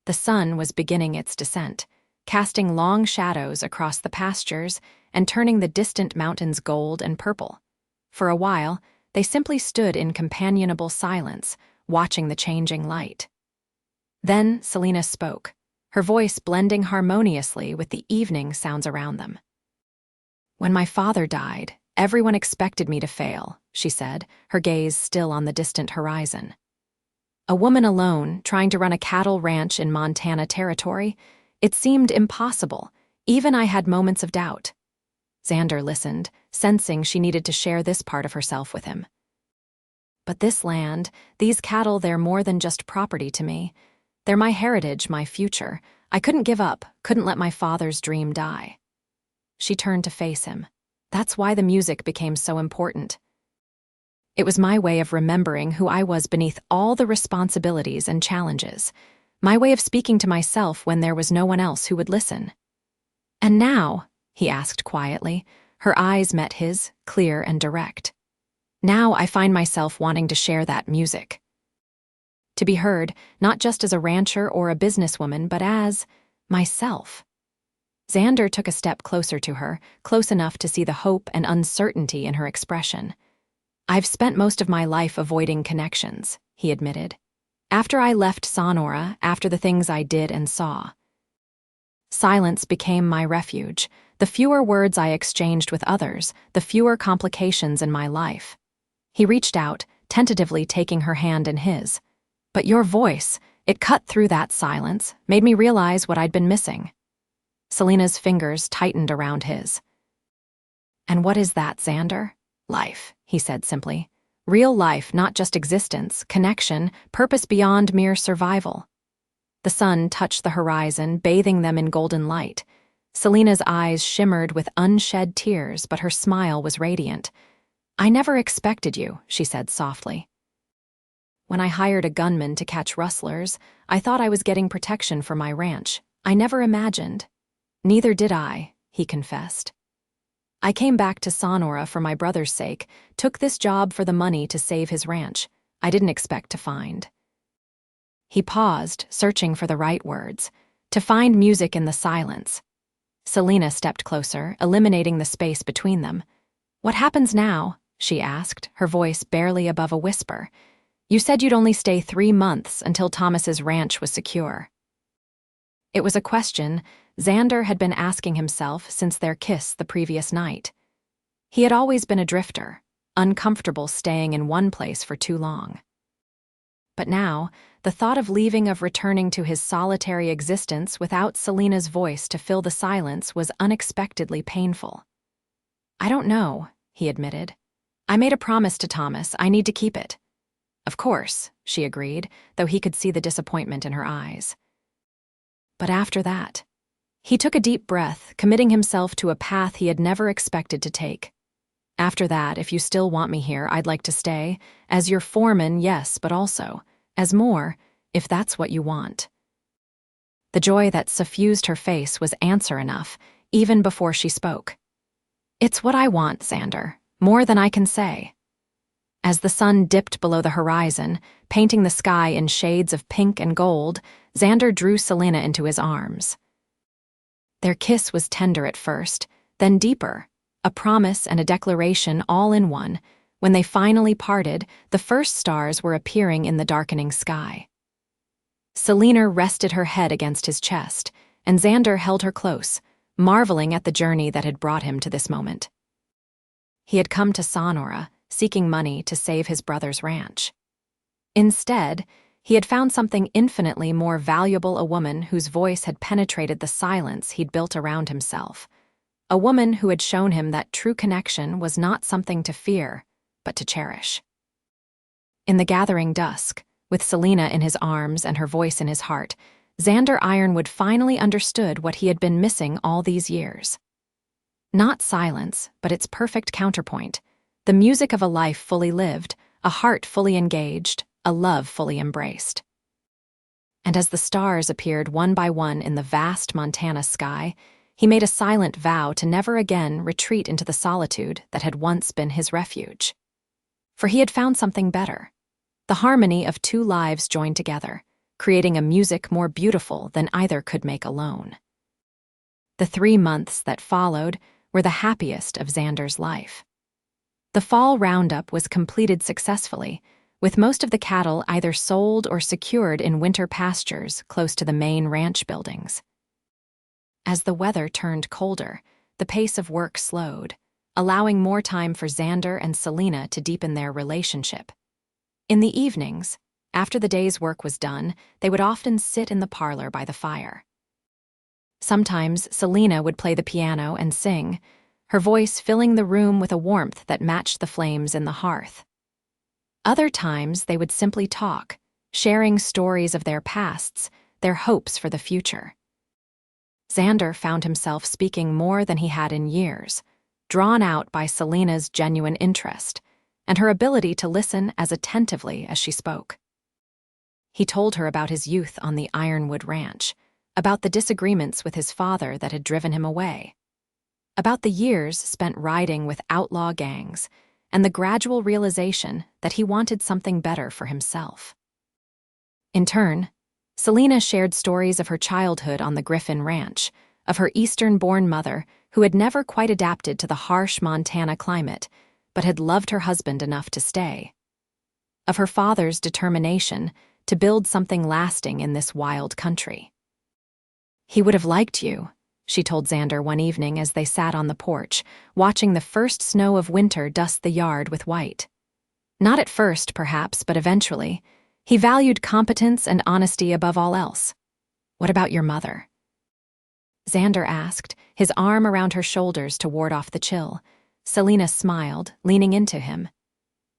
The sun was beginning its descent, casting long shadows across the pastures and turning the distant mountains gold and purple. For a while, they simply stood in companionable silence, watching the changing light. Then Selena spoke, her voice blending harmoniously with the evening sounds around them. When my father died, everyone expected me to fail, she said, her gaze still on the distant horizon. A woman alone, trying to run a cattle ranch in Montana territory, it seemed impossible. Even I had moments of doubt. Xander listened, sensing she needed to share this part of herself with him. But this land, these cattle, they're more than just property to me. They're my heritage, my future. I couldn't give up, couldn't let my father's dream die. She turned to face him. That's why the music became so important. It was my way of remembering who I was beneath all the responsibilities and challenges, my way of speaking to myself when there was no one else who would listen. And now, he asked quietly, her eyes met his, clear and direct. Now I find myself wanting to share that music. To be heard, not just as a rancher or a businesswoman, but as myself. Xander took a step closer to her, close enough to see the hope and uncertainty in her expression. I've spent most of my life avoiding connections, he admitted. After I left Sonora, after the things I did and saw. Silence became my refuge. The fewer words I exchanged with others, the fewer complications in my life. He reached out, tentatively taking her hand in his. "But your voice, it cut through that silence, made me realize what I'd been missing." Selena's fingers tightened around his. "And what is that, Xander?" "Life," he said simply. "Real life, not just existence, connection, purpose beyond mere survival." The sun touched the horizon, bathing them in golden light. Selena's eyes shimmered with unshed tears, but her smile was radiant. "I never expected you," she said softly. "When I hired a gunman to catch rustlers, I thought I was getting protection for my ranch. I never imagined." "Neither did I," he confessed. "I came back to Sonora for my brother's sake, took this job for the money to save his ranch. I didn't expect to find." He paused, searching for the right words, to find music in the silence. Selena stepped closer, eliminating the space between them. "What happens now?" she asked, her voice barely above a whisper. "You said you'd only stay 3 months until Thomas's ranch was secure." It was a question Xander had been asking himself since their kiss the previous night. He had always been a drifter, uncomfortable staying in one place for too long. But now, the thought of leaving, of returning to his solitary existence without Selena's voice to fill the silence, was unexpectedly painful. "I don't know," he admitted. "I made a promise to Thomas. I need to keep it." "Of course," she agreed, though he could see the disappointment in her eyes. But after that, he took a deep breath, committing himself to a path he had never expected to take. "After that, if you still want me here, I'd like to stay. As your foreman, yes, but also as more, if that's what you want." The joy that suffused her face was answer enough, even before she spoke. "It's what I want, Xander, more than I can say." As the sun dipped below the horizon, painting the sky in shades of pink and gold, Xander drew Selena into his arms. Their kiss was tender at first, then deeper, a promise and a declaration all in one. When they finally parted, the first stars were appearing in the darkening sky. Selena rested her head against his chest, and Xander held her close, marveling at the journey that had brought him to this moment. He had come to Sonora, seeking money to save his brother's ranch. Instead, he had found something infinitely more valuable, a woman whose voice had penetrated the silence he'd built around himself. A woman who had shown him that true connection was not something to fear, but to cherish. In the gathering dusk, with Selena in his arms and her voice in his heart, Xander Ironwood finally understood what he had been missing all these years. Not silence, but its perfect counterpoint, the music of a life fully lived, a heart fully engaged, a love fully embraced. And as the stars appeared one by one in the vast Montana sky, he made a silent vow to never again retreat into the solitude that had once been his refuge. For he had found something better, the harmony of 2 lives joined together, creating a music more beautiful than either could make alone. The 3 months that followed were the happiest of Xander's life. The fall roundup was completed successfully, with most of the cattle either sold or secured in winter pastures close to the main ranch buildings. As the weather turned colder, the pace of work slowed, allowing more time for Xander and Selena to deepen their relationship. In the evenings, after the day's work was done, they would often sit in the parlor by the fire. Sometimes Selena would play the piano and sing, her voice filling the room with a warmth that matched the flames in the hearth. Other times they would simply talk, sharing stories of their pasts, their hopes for the future. Xander found himself speaking more than he had in years, drawn out by Selena's genuine interest and her ability to listen as attentively as she spoke. He told her about his youth on the Ironwood Ranch, about the disagreements with his father that had driven him away, about the years spent riding with outlaw gangs, and the gradual realization that he wanted something better for himself. In turn, Selena shared stories of her childhood on the Griffin Ranch, of her Eastern-born mother who had never quite adapted to the harsh Montana climate, but had loved her husband enough to stay, of her father's determination to build something lasting in this wild country. "He would have liked you," she told Xander one evening as they sat on the porch, watching the first snow of winter dust the yard with white. Not at first, perhaps, but eventually. He valued competence and honesty above all else. What about your mother? Xander asked, his arm around her shoulders to ward off the chill. Selena smiled, leaning into him.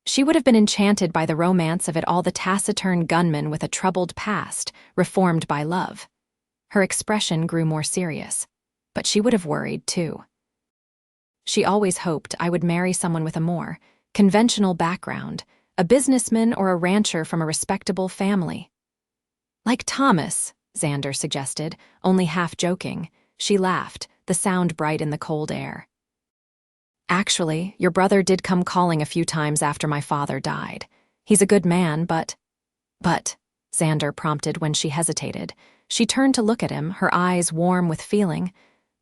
She would have been enchanted by the romance of it all, the taciturn gunman with a troubled past, reformed by love. Her expression grew more serious, but she would have worried, too. She always hoped I would marry someone with a more conventional background, a businessman or a rancher from a respectable family. Like Thomas, Xander suggested, only half joking. She laughed, the sound bright in the cold air. Actually, your brother did come calling a few times after my father died. He's a good man, but, Xander prompted when she hesitated. She turned to look at him, her eyes warm with feeling.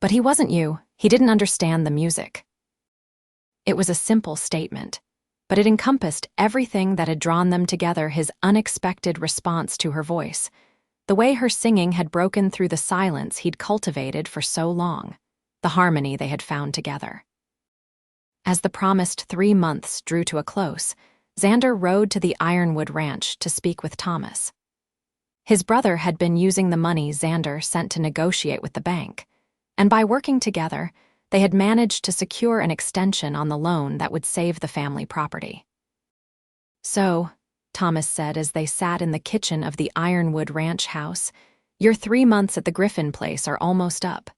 But he wasn't you. He didn't understand the music. It was a simple statement, but it encompassed everything that had drawn them together, his unexpected response to her voice. The way her singing had broken through the silence he'd cultivated for so long, the harmony they had found together. As the promised 3 months drew to a close, Xander rode to the Ironwood ranch to speak with Thomas. His brother had been using the money Xander sent to negotiate with the bank, and by working together, they had managed to secure an extension on the loan that would save the family property. So, Thomas said as they sat in the kitchen of the Ironwood ranch house, your 3 months at the Griffin place are almost up.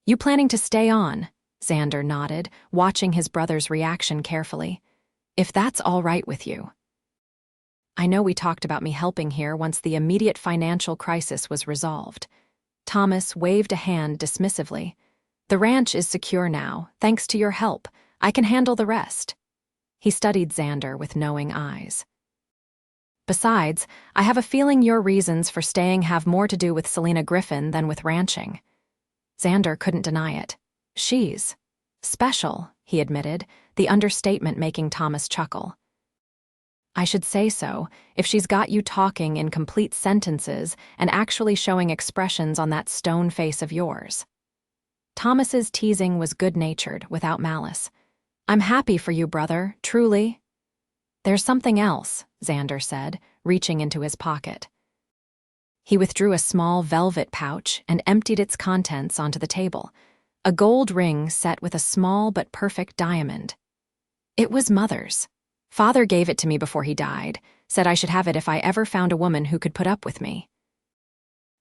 You planning to stay on? Xander nodded, watching his brother's reaction carefully. If that's all right with you. I know we talked about me helping here once the immediate financial crisis was resolved. Thomas waved a hand dismissively. The ranch is secure now, thanks to your help. I can handle the rest. He studied Xander with knowing eyes. Besides, I have a feeling your reasons for staying have more to do with Selena Griffin than with ranching. Xander couldn't deny it. She's special, he admitted, the understatement making Thomas chuckle. I should say so, if she's got you talking in complete sentences and actually showing expressions on that stone face of yours. Thomas's teasing was good-natured, without malice. I'm happy for you, brother, truly. There's something else, Xander said, reaching into his pocket. He withdrew a small velvet pouch and emptied its contents onto the table, a gold ring set with a small but perfect diamond. It was Mother's. Father gave it to me before he died, said I should have it if I ever found a woman who could put up with me.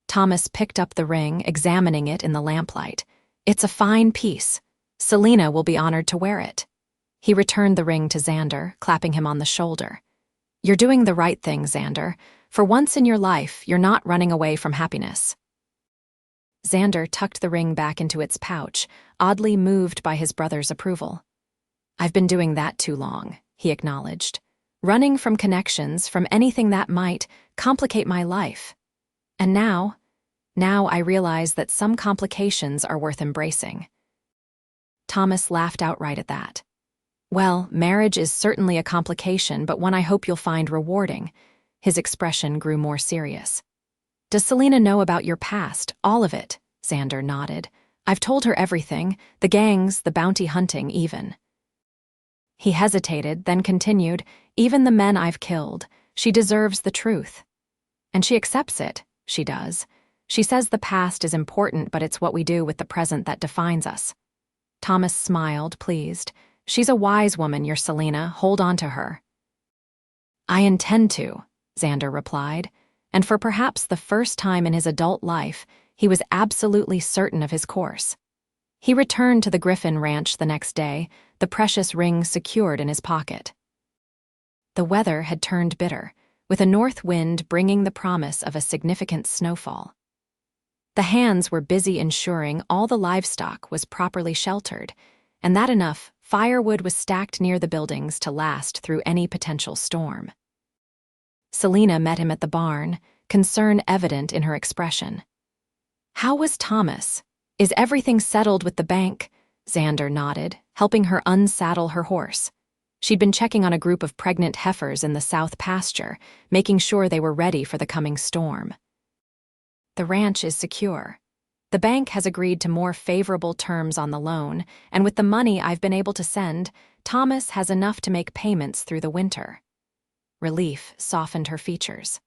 Thomas picked up the ring, examining it in the lamplight. It's a fine piece. Selena will be honored to wear it. He returned the ring to Xander, clapping him on the shoulder. You're doing the right thing, Xander. For once in your life, you're not running away from happiness. Xander tucked the ring back into its pouch, oddly moved by his brother's approval. I've been doing that too long, he acknowledged. Running from connections, from anything that might complicate my life. And now I realize that some complications are worth embracing. Thomas laughed outright at that. Well, marriage is certainly a complication, but one I hope you'll find rewarding. His expression grew more serious. Does Selena know about your past, all of it? Xander nodded. I've told her everything, the gangs, the bounty hunting even. He hesitated, then continued, even the men I've killed. She deserves the truth. And she accepts it, she does. She says the past is important, but it's what we do with the present that defines us. Thomas smiled, pleased. She's a wise woman, your Selena. Hold on to her. I intend to, Xander replied, and for perhaps the first time in his adult life, he was absolutely certain of his course. He returned to the Griffin ranch the next day, the precious ring secured in his pocket. The weather had turned bitter, with a north wind bringing the promise of a significant snowfall. The hands were busy ensuring all the livestock was properly sheltered, and that enough firewood was stacked near the buildings to last through any potential storm. Selena met him at the barn, concern evident in her expression. How was Thomas? Is everything settled with the bank? Xander nodded, helping her unsaddle her horse. She'd been checking on a group of pregnant heifers in the south pasture, making sure they were ready for the coming storm. The ranch is secure. The bank has agreed to more favorable terms on the loan, and with the money I've been able to send, Thomas has enough to make payments through the winter. Relief softened her features.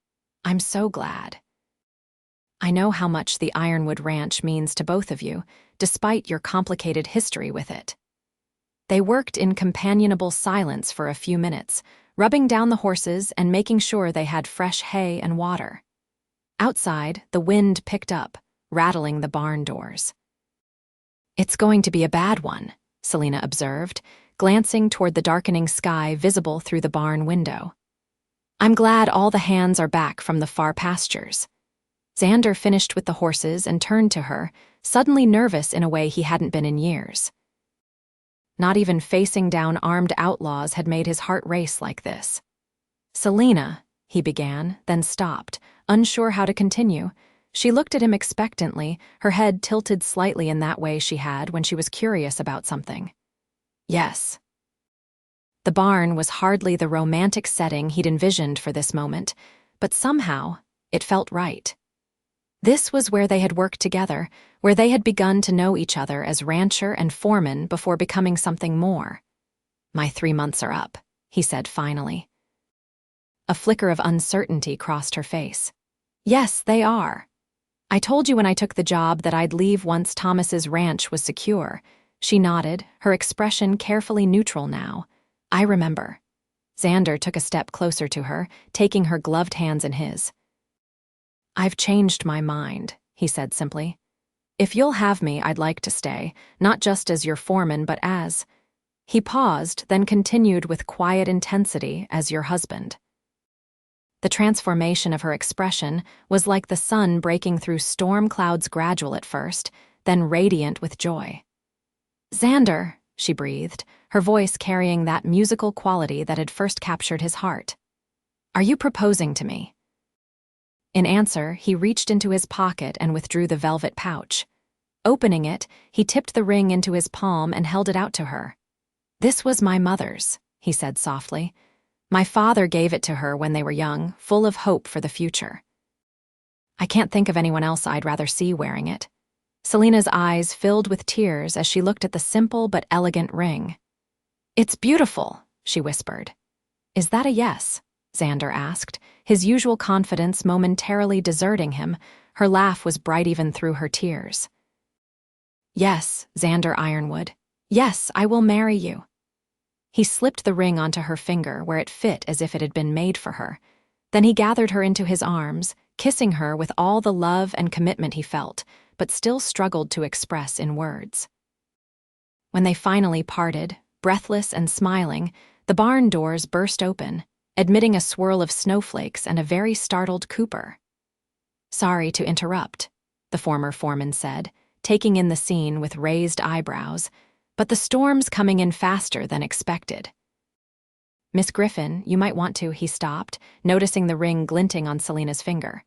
I'm so glad. I know how much the Ironwood Ranch means to both of you, despite your complicated history with it. They worked in companionable silence for a few minutes, rubbing down the horses and making sure they had fresh hay and water. Outside, the wind picked up, rattling the barn doors. It's going to be a bad one, Selena observed, glancing toward the darkening sky visible through the barn window. I'm glad all the hands are back from the far pastures. Xander finished with the horses and turned to her, suddenly nervous in a way he hadn't been in years. Not even facing down armed outlaws had made his heart race like this. Selena, he began, then stopped, unsure how to continue. She looked at him expectantly, her head tilted slightly in that way she had when she was curious about something. Yes. The barn was hardly the romantic setting he'd envisioned for this moment, but somehow it felt right. This was where they had worked together, where they had begun to know each other as rancher and foreman before becoming something more. My 3 months are up, he said finally. A flicker of uncertainty crossed her face. Yes, they are. I told you when I took the job that I'd leave once Thomas's ranch was secure. She nodded, her expression carefully neutral now. I remember. Xander took a step closer to her, taking her gloved hands in his. I've changed my mind, he said simply. If you'll have me, I'd like to stay, not just as your foreman, but as... He paused, then continued with quiet intensity, as your husband. The transformation of her expression was like the sun breaking through storm clouds, gradual at first, then radiant with joy. Xander, she breathed, her voice carrying that musical quality that had first captured his heart. Are you proposing to me? In answer, he reached into his pocket and withdrew the velvet pouch. Opening it, he tipped the ring into his palm and held it out to her. This was my mother's, he said softly. My father gave it to her when they were young, full of hope for the future. I can't think of anyone else I'd rather see wearing it. Selena's eyes filled with tears as she looked at the simple but elegant ring. It's beautiful, she whispered. Is that a yes? Xander asked, his usual confidence momentarily deserting him. Her laugh was bright even through her tears. Yes, Xander Ironwood. Yes, I will marry you. He slipped the ring onto her finger where it fit as if it had been made for her. Then he gathered her into his arms, kissing her with all the love and commitment he felt, but still struggled to express in words. When they finally parted, breathless and smiling, the barn doors burst open, admitting a swirl of snowflakes and a very startled Cooper. Sorry to interrupt, the former foreman said, taking in the scene with raised eyebrows, but the storm's coming in faster than expected. Miss Griffin, you might want to, he stopped, noticing the ring glinting on Selena's finger.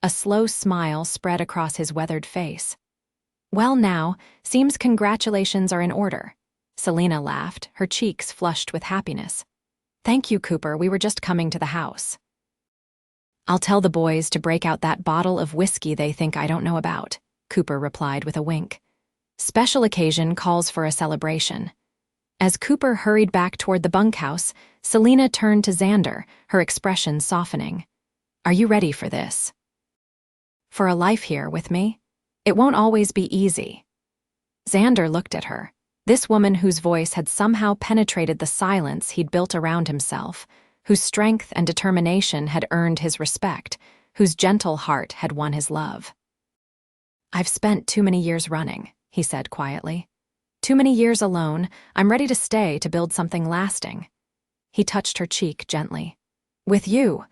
A slow smile spread across his weathered face. Well now, seems congratulations are in order. Selena laughed, her cheeks flushed with happiness. Thank you, Cooper, we were just coming to the house. I'll tell the boys to break out that bottle of whiskey they think I don't know about, Cooper replied with a wink. Special occasion calls for a celebration. As Cooper hurried back toward the bunkhouse, Selena turned to Xander, her expression softening. Are you ready for this? For a life here with me? It won't always be easy. Xander looked at her, this woman whose voice had somehow penetrated the silence he'd built around himself, whose strength and determination had earned his respect, whose gentle heart had won his love. I've spent too many years running, he said quietly. Too many years alone, I'm ready to stay to build something lasting. He touched her cheek gently. With you.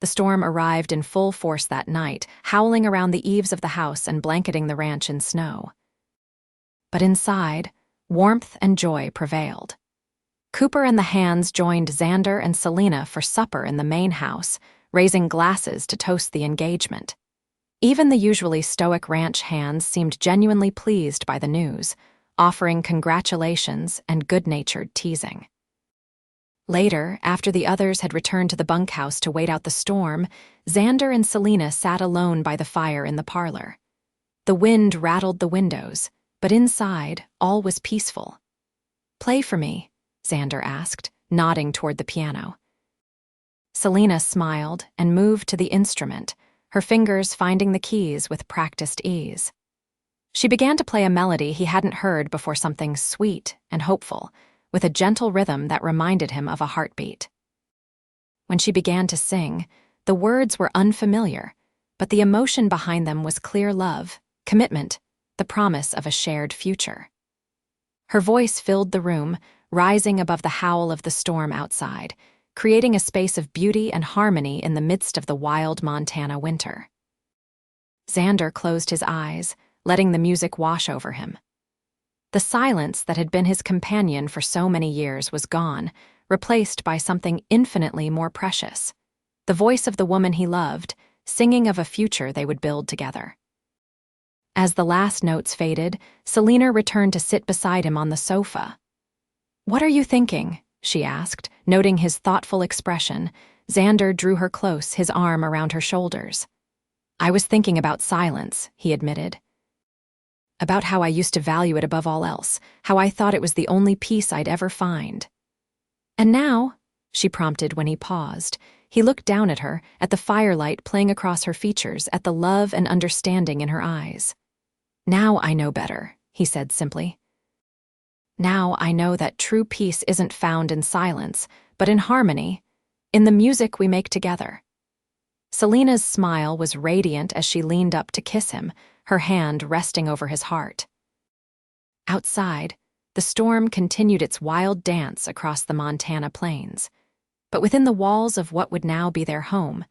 The storm arrived in full force that night, howling around the eaves of the house and blanketing the ranch in snow. But inside, warmth and joy prevailed. Cooper and the hands joined Xander and Selena for supper in the main house, raising glasses to toast the engagement. Even the usually stoic ranch hands seemed genuinely pleased by the news, offering congratulations and good-natured teasing. Later, after the others had returned to the bunkhouse to wait out the storm, Xander and Selena sat alone by the fire in the parlor. The wind rattled the windows, but inside, all was peaceful. Play for me, Xander asked, nodding toward the piano. Selena smiled and moved to the instrument, her fingers finding the keys with practiced ease. She began to play a melody he hadn't heard before, something sweet and hopeful, with a gentle rhythm that reminded him of a heartbeat. When she began to sing, the words were unfamiliar, but the emotion behind them was clear: love, commitment, the promise of a shared future. Her voice filled the room, rising above the howl of the storm outside, creating a space of beauty and harmony in the midst of the wild Montana winter. Xander closed his eyes, letting the music wash over him. The silence that had been his companion for so many years was gone, replaced by something infinitely more precious: the voice of the woman he loved, singing of a future they would build together. As the last notes faded, Selena returned to sit beside him on the sofa. "What are you thinking?" she asked, noting his thoughtful expression. Xander drew her close, his arm around her shoulders. "I was thinking about silence," he admitted. "About how I used to value it above all else, how I thought it was the only peace I'd ever find." "And now?" she prompted when he paused. He looked down at her, at the firelight playing across her features, at the love and understanding in her eyes. "Now I know better," he said simply. "Now I know that true peace isn't found in silence, but in harmony, in the music we make together." Selena's smile was radiant as she leaned up to kiss him, her hand resting over his heart. Outside, the storm continued its wild dance across the Montana plains. But within the walls of what would now be their home,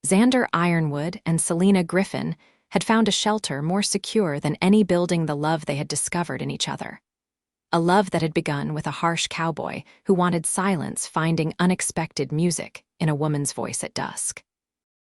Xander Ironwood and Selena Griffin had found a shelter more secure than any building the love they had discovered in each other. A love that had begun with a harsh cowboy who wanted silence, finding unexpected music in a woman's voice at dusk.